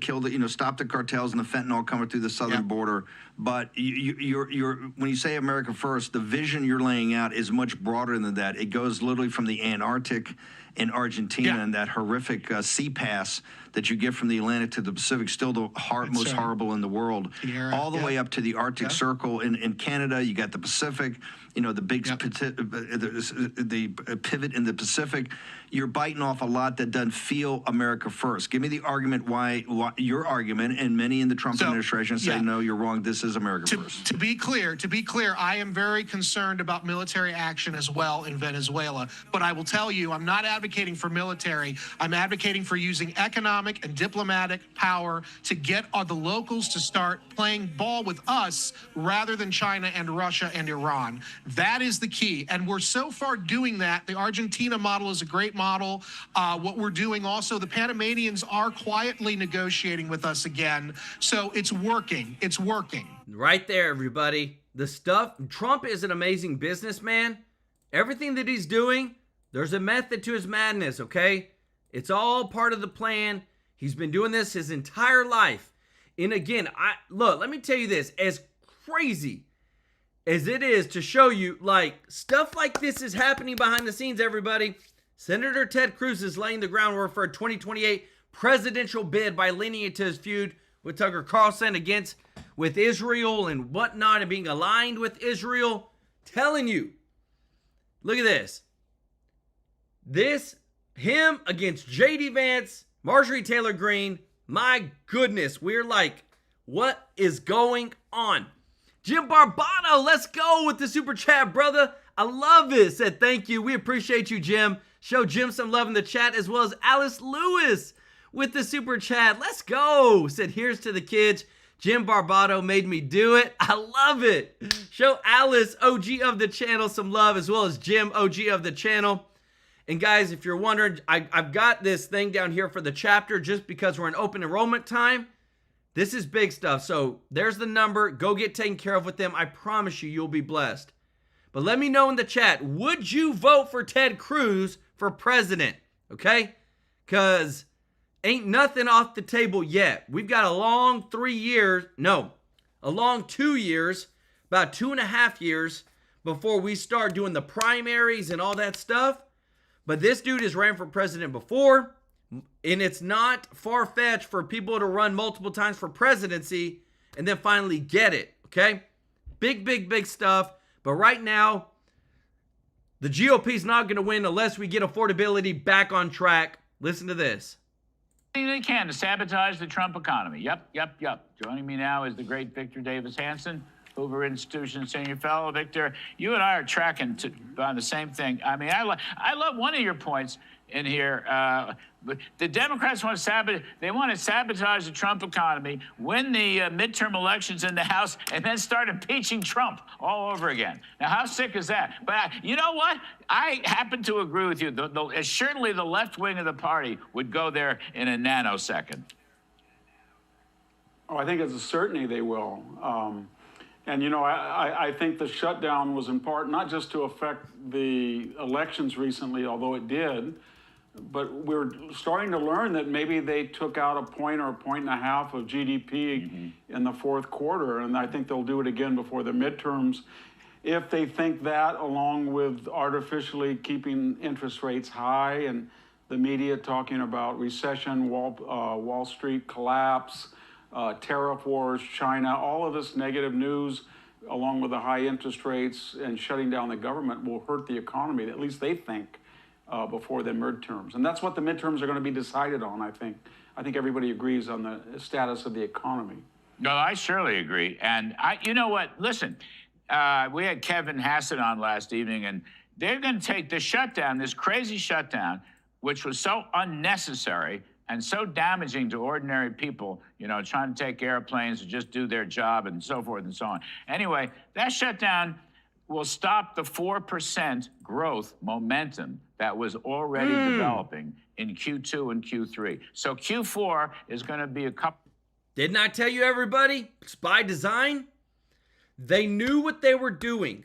stop the cartels and the fentanyl coming through the southern border. But you're when you say America first, the vision you're laying out is much broader than that. It goes literally from the Antarctic in Argentina and that horrific sea pass that you get from the Atlantic to the Pacific, still the most horrible in the world, all the way up to the Arctic Circle in Canada. You got the Pacific, the big the pivot in the Pacific. You're biting off a lot that doesn't feel America first. Give me the argument why your argument, and many in the Trump administration say, no, you're wrong. This is America first. To be clear, I am very concerned about military action as well in Venezuela. But I will tell you, I'm not advocating for military. I'm advocating for using economic and diplomatic power to get the locals to start playing ball with us rather than China and Russia and Iran. That is the key. And we're so far doing that. The Argentina model is a great model. What we're doing also, the Panamanians are quietly negotiating with us again. So it's working. It's working. Right there, everybody. The stuff, Trump is an amazing businessman. Everything that he's doing, there's a method to his madness, okay? It's all part of the plan. He's been doing this his entire life. And again, look, let me tell you this, as crazy as it is to show you, stuff like this is happening behind the scenes, everybody. Senator Ted Cruz is laying the groundwork for a 2028 presidential bid by leaning into his feud with Tucker Carlson with Israel and whatnot, and being aligned with Israel. Telling you, look at this. Him against J.D. Vance, Marjorie Taylor Greene. My goodness, we're like, what is going on? Jim Barbato, let's go with the super chat, brother. I love it. Said thank you. We appreciate you, Jim. Show Jim some love in the chat, as well as Alice Lewis with the super chat. Let's go. Said here's to the kids. Jim Barbato made me do it. I love it. Show Alice, OG of the channel, some love, as well as Jim, OG of the channel. And guys, if you're wondering, I've got this thing down here for the chapter just because we're in open enrollment time. This is big stuff. So there's the number. Go get taken care of with them. I promise you, you'll be blessed. But let me know in the chat, would you vote for Ted Cruz for president? Okay? Because ain't nothing off the table yet. We've got a long 2 years, about 2.5 years before we start doing the primaries and all that stuff. But this dude has ran for president before, and it's not far-fetched for people to run multiple times for presidency and then finally get it, okay? Big, big, big stuff. But right now, the GOP's not going to win unless we get affordability back on track. Listen to this. They can to sabotage the Trump economy. Yep. Joining me now is the great Victor Davis Hanson, Hoover Institution Senior Fellow. Victor, you and I are tracking on the same thing. I mean, I love one of your points in here. But the Democrats want to sabotage the Trump economy, win the midterm elections in the House, and then start impeaching Trump all over again. Now, how sick is that? But you know what? I happen to agree with you. Certainly the left wing of the party would go there in a nanosecond. Oh, I think it's a certainty they will. And, you know, I think the shutdown was in part not just to affect the elections recently, although it did, but we're starting to learn that maybe they took out a point or a point and a half of GDP in the fourth quarter, and I think they'll do it again before the midterms. If they think that, along with artificially keeping interest rates high and the media talking about recession, Wall Street collapse, tariff wars, China, all of this negative news, along with the high interest rates and shutting down the government, will hurt the economy, at least they think, before the midterms. And that's what the midterms are going to be decided on, I think. I think everybody agrees on the status of the economy. No, I surely agree. And you know what? Listen, we had Kevin Hassett on last evening, and they're going to take the shutdown, this crazy shutdown, which was so unnecessary and so damaging to ordinary people, you know, trying to take airplanes to just do their job and so forth and so on. Anyway, that shutdown will stop the 4% growth momentum that was already developing in Q2 and Q3. So Q4 is going to be a couple. Didn't I tell you, everybody? It's by design. They knew what they were doing.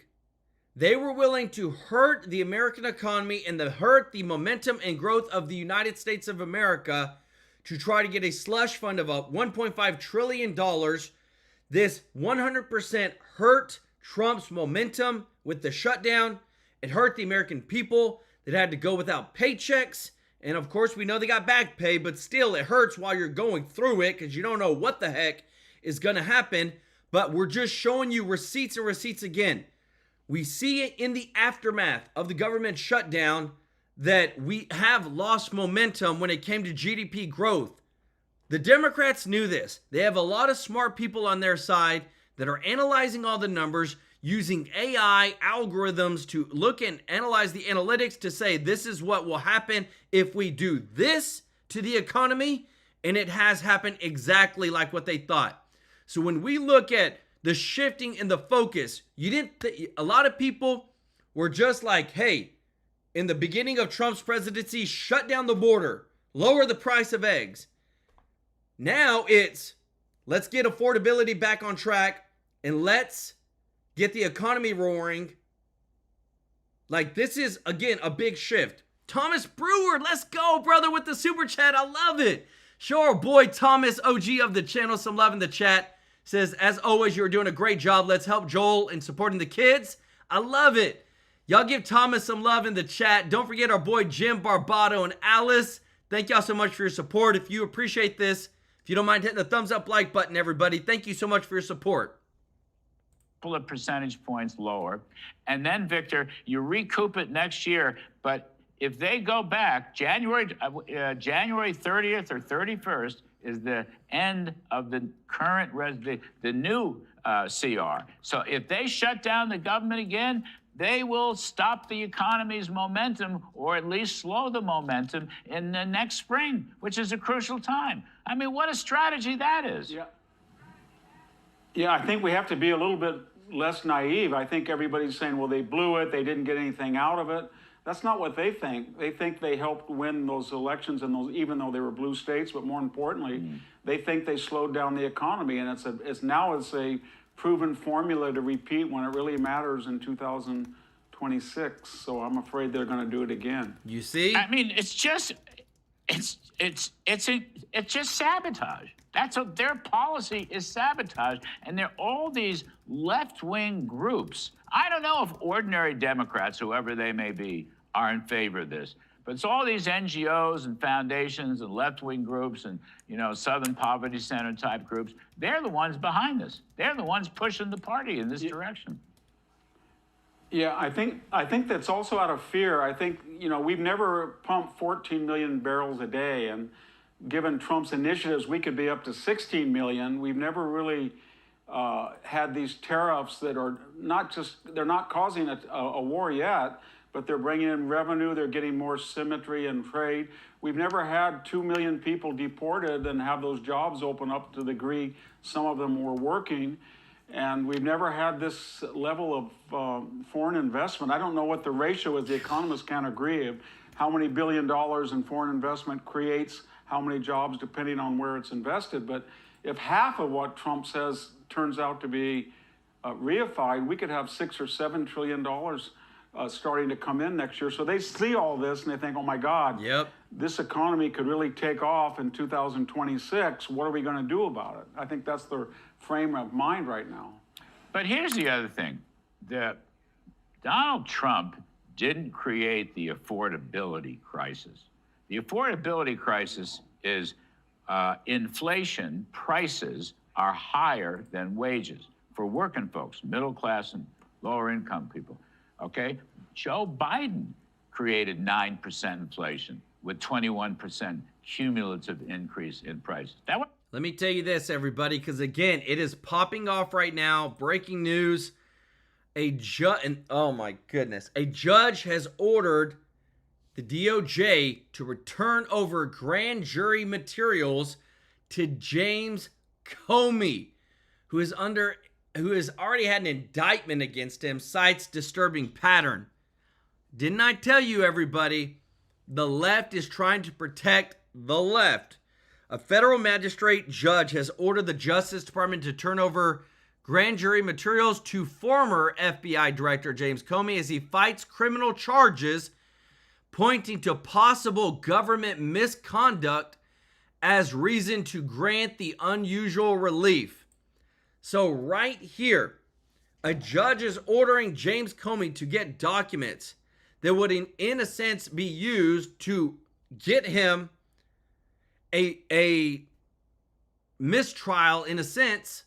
They were willing to hurt the American economy and to hurt the momentum and growth of the United States of America to try to get a slush fund of $1.5 trillion. This 100% hurt Trump's momentum with the shutdown. It hurt the American people that had to go without paychecks. And of course, we know they got back pay, but still it hurts while you're going through it because you don't know what the heck is going to happen. But we're just showing you receipts and receipts again. We see it in the aftermath of the government shutdown that we have lost momentum when it came to GDP growth. The Democrats knew this. They have a lot of smart people on their side that are analyzing all the numbers, using AI algorithms to look and analyze the analytics to say this is what will happen if we do this to the economy, and it has happened exactly like what they thought. So when we look at the shifting in the focus, a lot of people were just like, hey, in the beginning of Trump's presidency, shut down the border, lower the price of eggs. Now it's, let's get affordability back on track and let's get the economy roaring. Like, this is, again, a big shift. Thomas Brewer, let's go, brother, with the super chat. I love it. Show our boy Thomas, OG of the channel, some love in the chat. Says, as always, you're doing a great job. Let's help Joel in supporting the kids. I love it. Y'all give Thomas some love in the chat. Don't forget our boy Jim Barbato and Alice. Thank y'all so much for your support. If you appreciate this, if you don't mind hitting the thumbs up like button, everybody, thank you so much for your support. Couple of percentage points lower. And then, Victor, you recoup it next year. But if they go back, January 30th or 31st, is the end of the current the new CR. So if they shut down the government again, they will stop the economy's momentum, or at least slow the momentum in the next spring, which is a crucial time. I mean, what a strategy that is. Yeah, I think we have to be a little bit less naive. I think everybody's saying, well, they blew it, they didn't get anything out of it. That's not what they think. They think they helped win those elections in those, even though they were blue states. But more importantly, they think they slowed down the economy, and it's now a proven formula to repeat when it really matters in 2026. So I'm afraid they're going to do it again. You see? I mean, it's just sabotage. Their policy is sabotage, and they're all these left-wing groups. I don't know if ordinary Democrats, whoever they may be, are in favor of this, but it's all these NGOs and foundations and left-wing groups and, Southern Poverty Center type groups. They're the ones behind this. They're the ones pushing the party in this direction. Yeah, I think that's also out of fear. I think, we've never pumped 14 million barrels a day, and given Trump's initiatives, we could be up to 16 million. We've never really had these tariffs that are they're not causing a war yet, but they're bringing in revenue, they're getting more symmetry and trade. We've never had 2 million people deported and have those jobs open up to the degree some of them were working. And we've never had this level of foreign investment. I don't know what the ratio is. The economists can't agree of how many $1 billion in foreign investment creates how many jobs depending on where it's invested. But if half of what Trump says turns out to be reified, we could have $6 or $7 trillion starting to come in next year. So they see all this and they think, oh my God, this economy could really take off in 2026. What are we going to do about it? I think that's their frame of mind right now. But here's the other thing. That Donald Trump didn't create the affordability crisis. The affordability crisis is inflation. Prices are higher than wages for working folks, middle class and lower income people. Okay? Joe Biden created 9% inflation with 21% cumulative increase in prices. Let me tell you this, everybody, because again, it is popping off right now. Breaking news. Oh my goodness. A judge has ordered the DOJ to return over grand jury materials to James Comey, who has already had an indictment against him, cites disturbing pattern. Didn't I tell you, everybody? The left is trying to protect the left. A federal magistrate judge has ordered the Justice Department to turn over grand jury materials to former FBI Director James Comey as he fights criminal charges pointing to possible government misconduct as reason to grant the unusual relief. So right here, a judge is ordering James Comey to get documents that would in a sense be used to get him a mistrial in a sense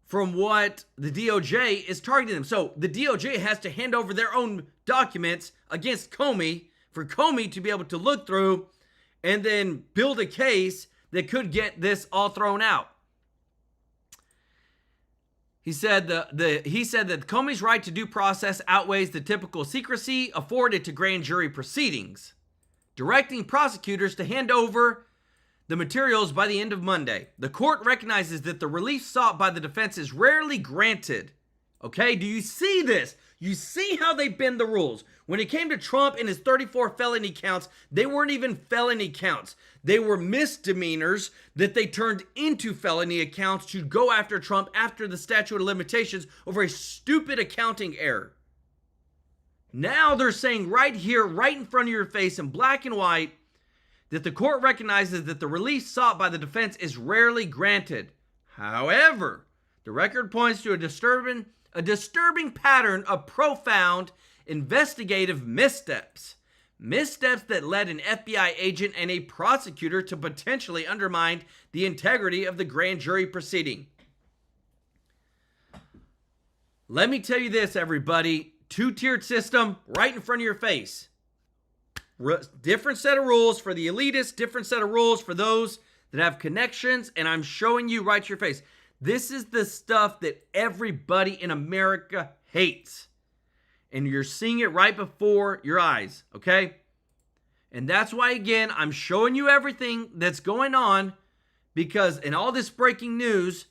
from what the DOJ is targeting them. So the DOJ has to hand over their own documents against Comey for Comey to be able to look through and then build a case that could get this all thrown out. He said that Comey's right to due process outweighs the typical secrecy afforded to grand jury proceedings, directing prosecutors to hand over the materials by the end of Monday. The court recognizes that the relief sought by the defense is rarely granted. Okay, do you see this? You see how they bend the rules. When it came to Trump and his 34 felony counts, they weren't even felony counts. They were misdemeanors that they turned into felony accounts to go after Trump after the statute of limitations over a stupid accounting error. Now they're saying right here, right in front of your face in black and white, that the court recognizes that the relief sought by the defense is rarely granted. However, the record points to a disturbing pattern of profound investigative missteps that led an FBI agent and a prosecutor to potentially undermine the integrity of the grand jury proceeding. Let me tell you this, everybody. Two-tiered system right in front of your face. Different set of rules for the elitists, different set of rules for those that have connections, and I'm showing you right to your face. This is the stuff that everybody in America hates. And you're seeing it right before your eyes, okay? And that's why, again, I'm showing you everything that's going on because, in all this breaking news,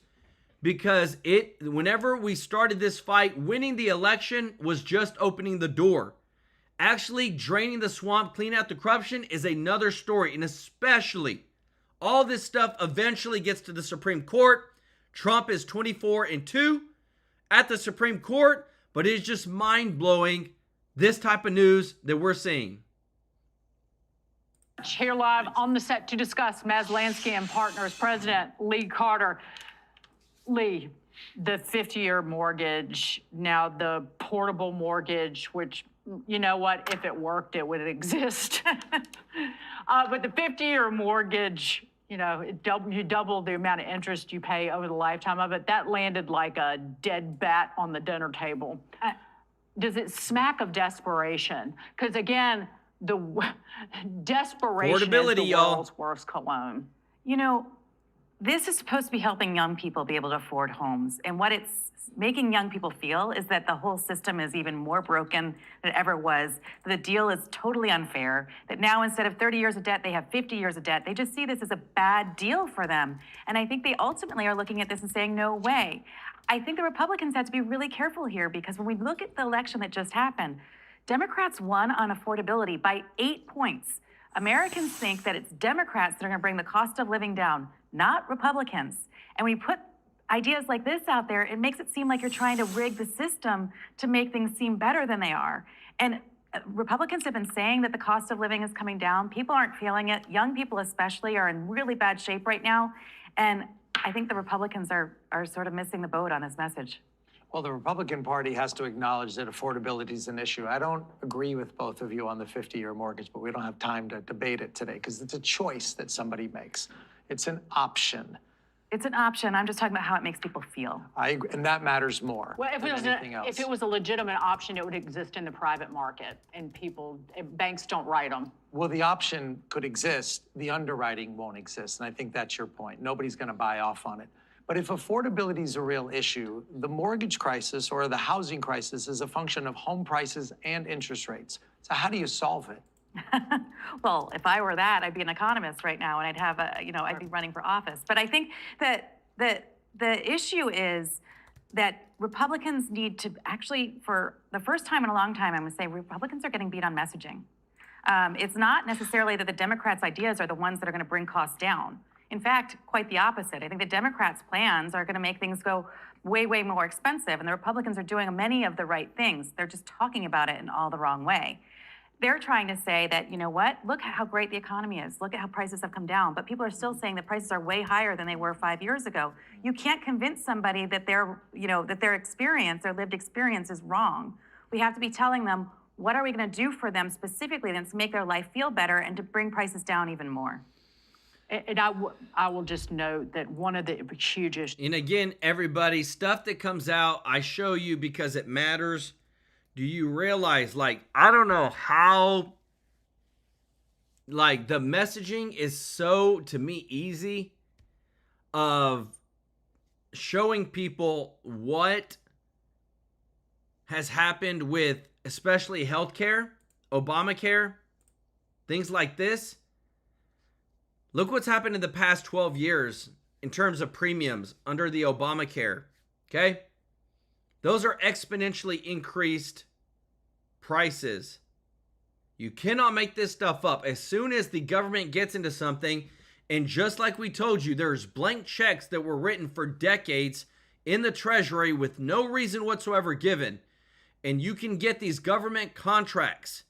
because whenever we started this fight, winning the election was just opening the door. Actually draining the swamp, clean out the corruption is another story. And especially all this stuff eventually gets to the Supreme Court. Trump is 24-2 at the Supreme Court, but it's just mind-blowing, this type of news that we're seeing. Here live on the set to discuss Maslansky and Partners President Lee Carter. Lee, the 50-year mortgage, now the portable mortgage, which, you know what, if it worked, it would exist. But the 50-year mortgage, you know, you double the amount of interest you pay over the lifetime of it. That landed like a dead bat on the dinner table. Does it smack of desperation? Because again, the desperation is the world's worst cologne. You know, this is supposed to be helping young people be able to afford homes. And what it's making young people feel is that the whole system is even more broken than it ever was. The deal is totally unfair. That now instead of 30 years of debt, they have 50 years of debt. They just see this as a bad deal for them. And I think they ultimately are looking at this and saying, no way. I think the Republicans have to be really careful here, because when we look at the election that just happened, Democrats won on affordability by 8 points. Americans think that it's Democrats that are going to bring the cost of living down, not Republicans. And we put ideas like this out there, it makes it seem like you're trying to rig the system to make things seem better than they are. And Republicans have been saying that the cost of living is coming down. People aren't feeling it. Young people especially are in really bad shape right now. And I think the Republicans are sort of missing the boat on this message. Well, the Republican Party has to acknowledge that affordability is an issue. I don't agree with both of you on the 50-year mortgage, but we don't have time to debate it today because it's a choice that somebody makes. It's an option. It's an option. I'm just talking about how it makes people feel. I agree, and that matters more Well, than anything else. if it was a legitimate option, it would exist in the private market, and banks don't write them. Well, the option could exist. The underwriting won't exist, and I think that's your point. Nobody's going to buy off on it. But if affordability is a real issue, the mortgage crisis or the housing crisis is a function of home prices and interest rates. So how do you solve it? Well, if I were that, I'd be an economist right now, and I'd have I'd be running for office. But I think that the issue is that Republicans need to actually, for the first time in a long time, I'm going to say Republicans are getting beat on messaging. It's not necessarily that the Democrats' ideas are the ones that are going to bring costs down. In fact, quite the opposite. I think the Democrats' plans are going to make things go way, way more expensive, and the Republicans are doing many of the right things. They're just talking about it in all the wrong way. They're trying to say that, you know what, look at how great the economy is. Look at how prices have come down. But people are still saying that prices are way higher than they were 5 years ago. You can't convince somebody that their lived experience is wrong. We have to be telling them, what are we going to do for them specifically then to make their life feel better and to bring prices down even more? And I will just note that one of the hugest... And again, everybody, stuff that comes out, I show you because it matters. Do you realize, I don't know how, the messaging is so, to me, easy of showing people what has happened with, especially healthcare, Obamacare, things like this. Look what's happened in the past 12 years in terms of premiums under the Obamacare, okay? Those are exponentially increased prices. You cannot make this stuff up. As soon as the government gets into something, and just like we told you, there's blank checks that were written for decades in the Treasury with no reason whatsoever given, and you can get these government contracts.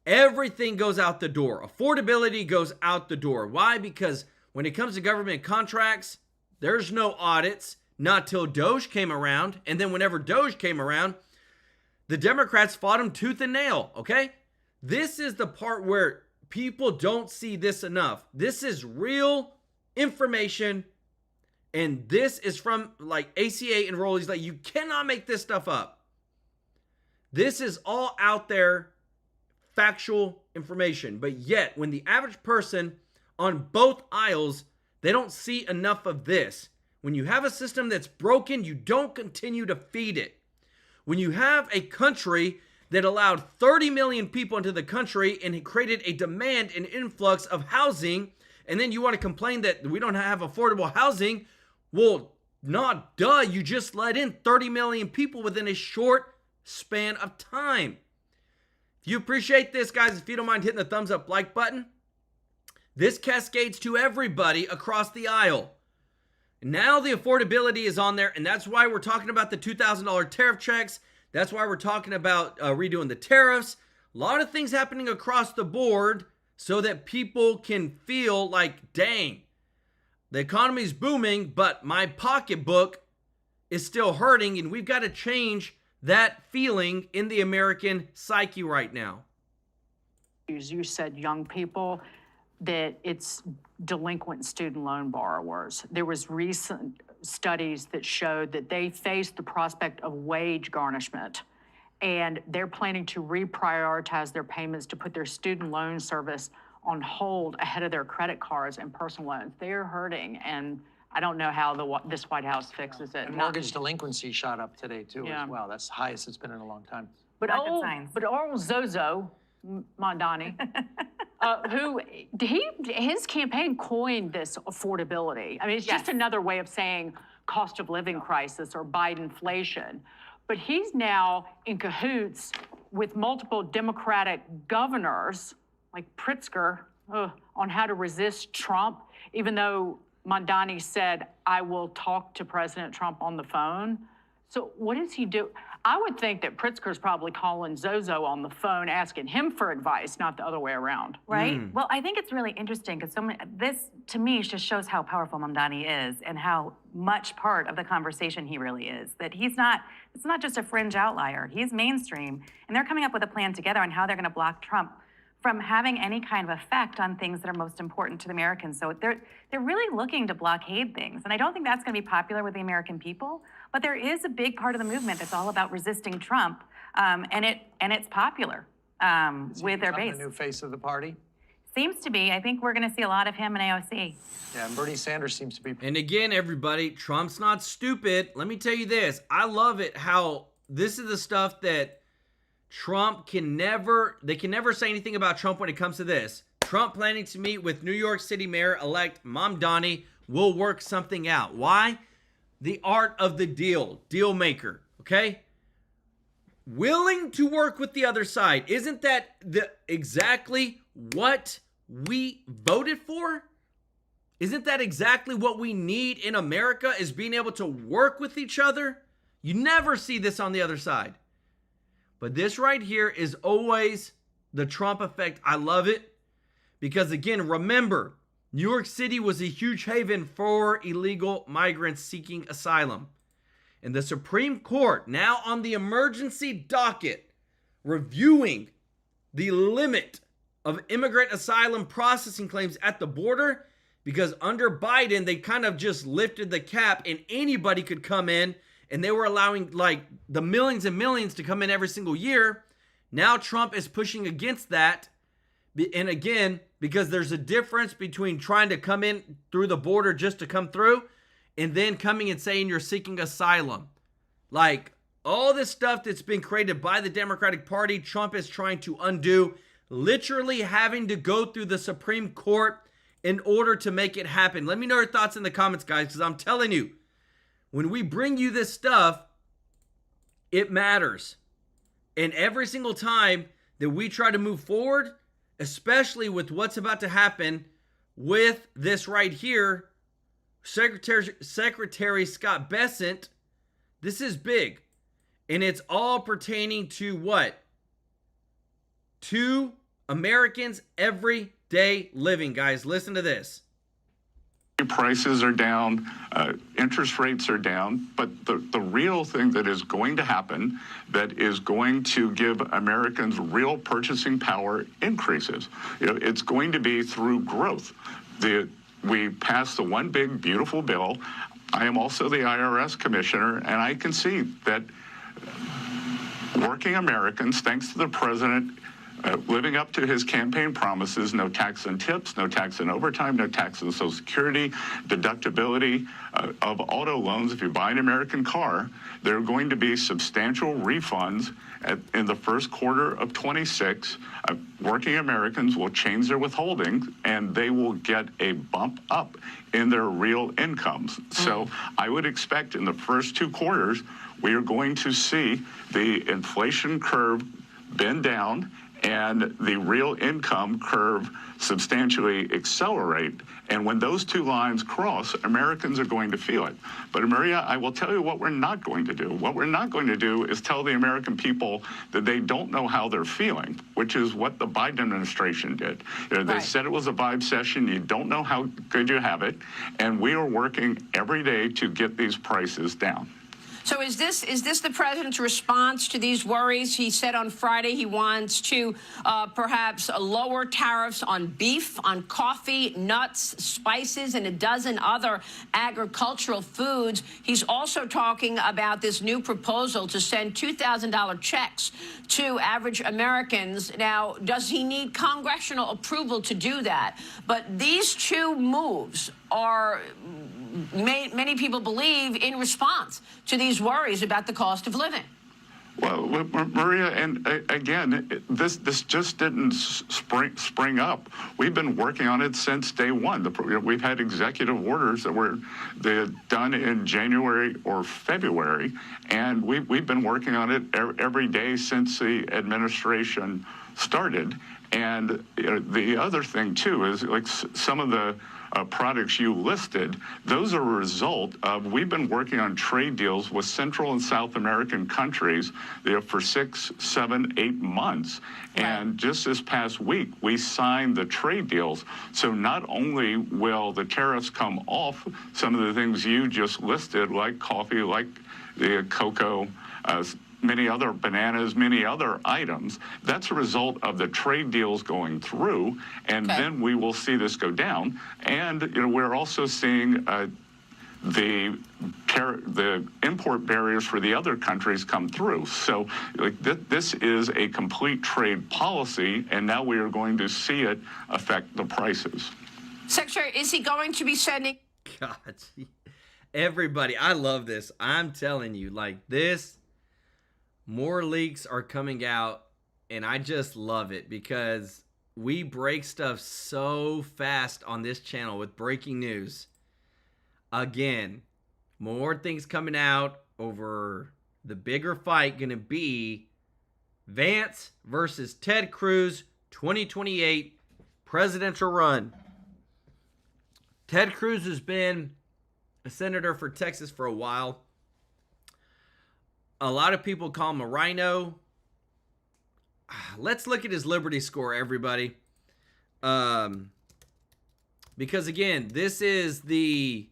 Everything goes out the door. Affordability goes out the door. Why? Because when it comes to government contracts, there's no audits, not till Doge came around. And then whenever Doge came around, the Democrats fought him tooth and nail, okay? This is the part where people don't see this enough. This is real information, and this is from ACA enrollees. You cannot make this stuff up. This is all out there, factual information. But yet, when the average person on both aisles, they don't see enough of this. When you have a system that's broken, you don't continue to feed it. When you have a country that allowed 30 million people into the country and it created a demand and influx of housing, and then you want to complain that we don't have affordable housing, well, you just let in 30 million people within a short span of time. If you appreciate this, guys, if you don't mind hitting the thumbs up like button, this cascades to everybody across the aisle. Now the affordability is on there, and that's why we're talking about the $2,000 tariff checks. That's why we're talking about redoing the tariffs. A lot of things happening across the board so that people can feel like, dang, the economy's booming, but my pocketbook is still hurting, and we've got to change that feeling in the American psyche right now. As you said, young people, that it's delinquent student loan borrowers. There was recent studies that showed that they face the prospect of wage garnishment, and they're planning to reprioritize their payments to put their student loan service on hold ahead of their credit cards and personal loans. They're hurting, and I don't know how this White House fixes it. And mortgage delinquency shot up today too as well. That's the highest it's been in a long time. But old Zozo Mondani, his campaign coined this affordability. I mean, it's just another way of saying cost of living crisis or Bidenflation. But he's now in cahoots with multiple Democratic governors, like Pritzker, on how to resist Trump, even though Mondani said, I will talk to President Trump on the phone. So what does he do? I would think that Pritzker's probably calling Zozo on the phone, asking him for advice, not the other way around. Right? Well, I think it's really interesting because this, to me, just shows how powerful Mondani is and how much part of the conversation he really is. That it's not just a fringe outlier. He's mainstream, and they're coming up with a plan together on how they're going to block Trump from having any kind of effect on things that are most important to the Americans. So they're really looking to blockade things. And I don't think that's going to be popular with the American people, but there is a big part of the movement that's all about resisting Trump, and it's popular with their base. The new face of the party? Seems to be. I think we're going to see a lot of him in AOC. Yeah, and Bernie Sanders seems to be. And again, everybody, Trump's not stupid. Let me tell you this. I love it how this is the stuff that Trump they can never say anything about Trump when it comes to this. Trump planning to meet with New York City Mayor-elect Mamdani will work something out. Why? The art of the deal maker, okay? Willing to work with the other side. Isn't that exactly what we voted for? Isn't that exactly what we need in America, is being able to work with each other? You never see this on the other side. But this right here is always the Trump effect. I love it because, again, remember, New York City was a huge haven for illegal migrants seeking asylum. And the Supreme Court, now on the emergency docket, reviewing the limit of immigrant asylum processing claims at the border, because under Biden, they kind of just lifted the cap and anybody could come in. And they were allowing like the millions and millions to come in every single year. Now Trump is pushing against that. And again, because there's a difference between trying to come in through the border just to come through and then coming and saying you're seeking asylum. Like all this stuff that's been created by the Democratic Party, Trump is trying to undo, literally having to go through the Supreme Court in order to make it happen. Let me know your thoughts in the comments, guys, because I'm telling you, when we bring you this stuff, it matters. And every single time that we try to move forward, especially with what's about to happen with this right here, Secretary Scott Bessent, this is big. And it's all pertaining to what? To Americans' everyday living, guys. Listen to this. Prices are down, interest rates are down, but the real thing that is going to happen that is going to give Americans real purchasing power increases. It's going to be through growth. We passed the one big beautiful bill. I am also the IRS commissioner, and I can see that working Americans, thanks to the president, living up to his campaign promises, no tax on tips, no tax on overtime, no tax on Social Security, deductibility of auto loans. If you buy an American car, there are going to be substantial refunds in the first quarter of 26. Working Americans will change their withholding, and they will get a bump up in their real incomes. So I would expect in the first 2 quarters, we are going to see the inflation curve bend down, and the real income curve substantially accelerate. And when those two lines cross, Americans are going to feel it. But Maria, I will tell you what we're not going to do. What we're not going to do is tell the American people that they don't know how they're feeling, which is what the Biden administration did. You know, they said it was a vibe session. You don't know how good you have it. And we are working every day to get these prices down. So is this the president's response to these worries? He said on Friday he wants to perhaps lower tariffs on beef, on coffee, nuts, spices, and a dozen other agricultural foods. He's also talking about this new proposal to send $2,000 checks to average Americans. Now, does he need congressional approval to do that? But these two moves are, many people believe, in response to these worries about the cost of living. Well, Maria, and again, this just didn't spring up. We've been working on it since day one. We've had executive orders that were done in January or February, and we've been working on it every day since the administration started. And the other thing, too, is like some of the products you listed, those are a result of we've been working on trade deals with Central and South American countries for 6, 7, 8 months. And just this past week, we signed the trade deals. So not only will the tariffs come off some of the things you just listed, like coffee, like the cocoa, many other bananas, many other items, that's a result of the trade deals going through, and then we will see this go down. And we're also seeing the import barriers for the other countries come through. So this is a complete trade policy, and now we are going to see it affect the prices. Secretary, is he going to be sending? God, everybody, I love this. I'm telling you, like this. More leaks are coming out, and I just love it because we break stuff so fast on this channel with breaking news. Again, more things coming out over the bigger fight going to be Vance versus Ted Cruz 2028 presidential run. Ted Cruz has been a senator for Texas for a while. A lot of people call him a rhino. Let's look at his Liberty score, everybody. Because, again, this is they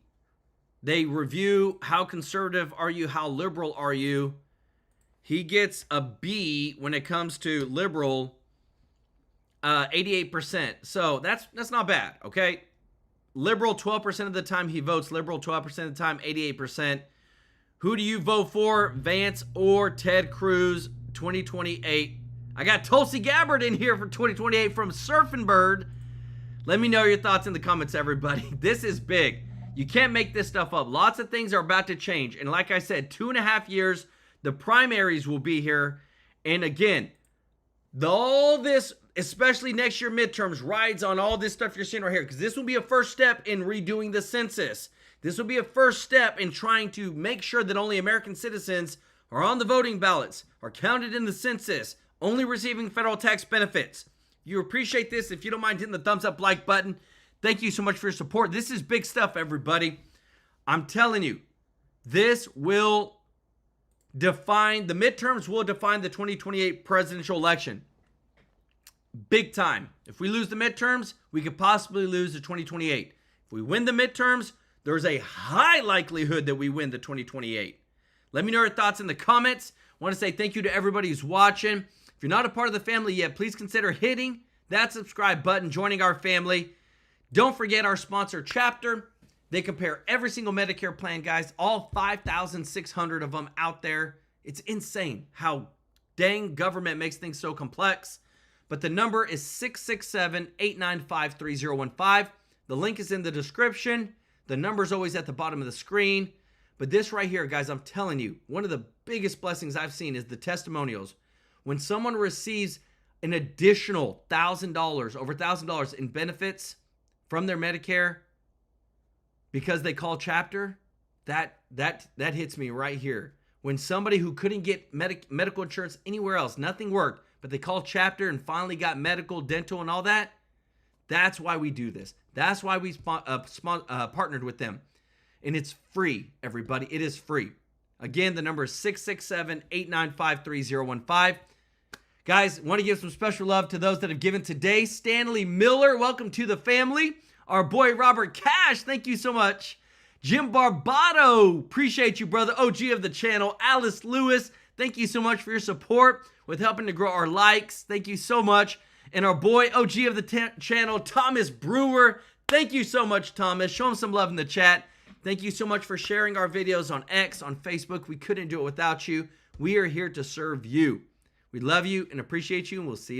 review how conservative are you, how liberal are you. He gets a B when it comes to liberal, 88%. So that's not bad, okay? Liberal, 12% of the time he votes. Liberal, 12% of the time, 88%. Who do you vote for, Vance or Ted Cruz 2028? I got Tulsi Gabbard in here for 2028 from Surfing Bird. Let me know your thoughts in the comments, everybody. This is big. You can't make this stuff up. Lots of things are about to change. And like I said, 2.5 years, the primaries will be here. And again, all this, especially next year midterms, rides on all this stuff you're seeing right here. Because this will be a first step in redoing the census. This will be a first step in trying to make sure that only American citizens are on the voting ballots, are counted in the census, only receiving federal tax benefits. You appreciate this. If you don't mind hitting the thumbs up like button, thank you so much for your support. This is big stuff, everybody. I'm telling you, this will define, the midterms will define the 2028 presidential election. Big time. If we lose the midterms, we could possibly lose the 2028. If we win the midterms, there's a high likelihood that we win the 2028. Let me know your thoughts in the comments. I want to say thank you to everybody who's watching. If you're not a part of the family yet, please consider hitting that subscribe button, joining our family. Don't forget our sponsor, Chapter. They compare every single Medicare plan, guys. All 5,600 of them out there. It's insane how dang government makes things so complex. But the number is 667-895-3015. The link is in the description. The number's always at the bottom of the screen. But this right here, guys, I'm telling you, one of the biggest blessings I've seen is the testimonials. When someone receives an additional $1,000, over $1,000 in benefits from their Medicare because they call Chapter, that hits me right here. When somebody who couldn't get medical insurance anywhere else, nothing worked, but they called Chapter and finally got medical, dental, and all that. That's why we do this. That's why we partnered with them. And it's free, everybody. It is free. Again, the number is 667-895-3015. Guys, want to give some special love to those that have given today. Stanley Miller, welcome to the family. Our boy Robert Cash, thank you so much. Jim Barbato, appreciate you, brother. OG of the channel. Alice Lewis, thank you so much for your support with helping to grow our likes. Thank you so much. And our boy, OG of the channel, Thomas Brewer. Thank you so much, Thomas. Show him some love in the chat. Thank you so much for sharing our videos on X, on Facebook. We couldn't do it without you. We are here to serve you. We love you and appreciate you, and we'll see you.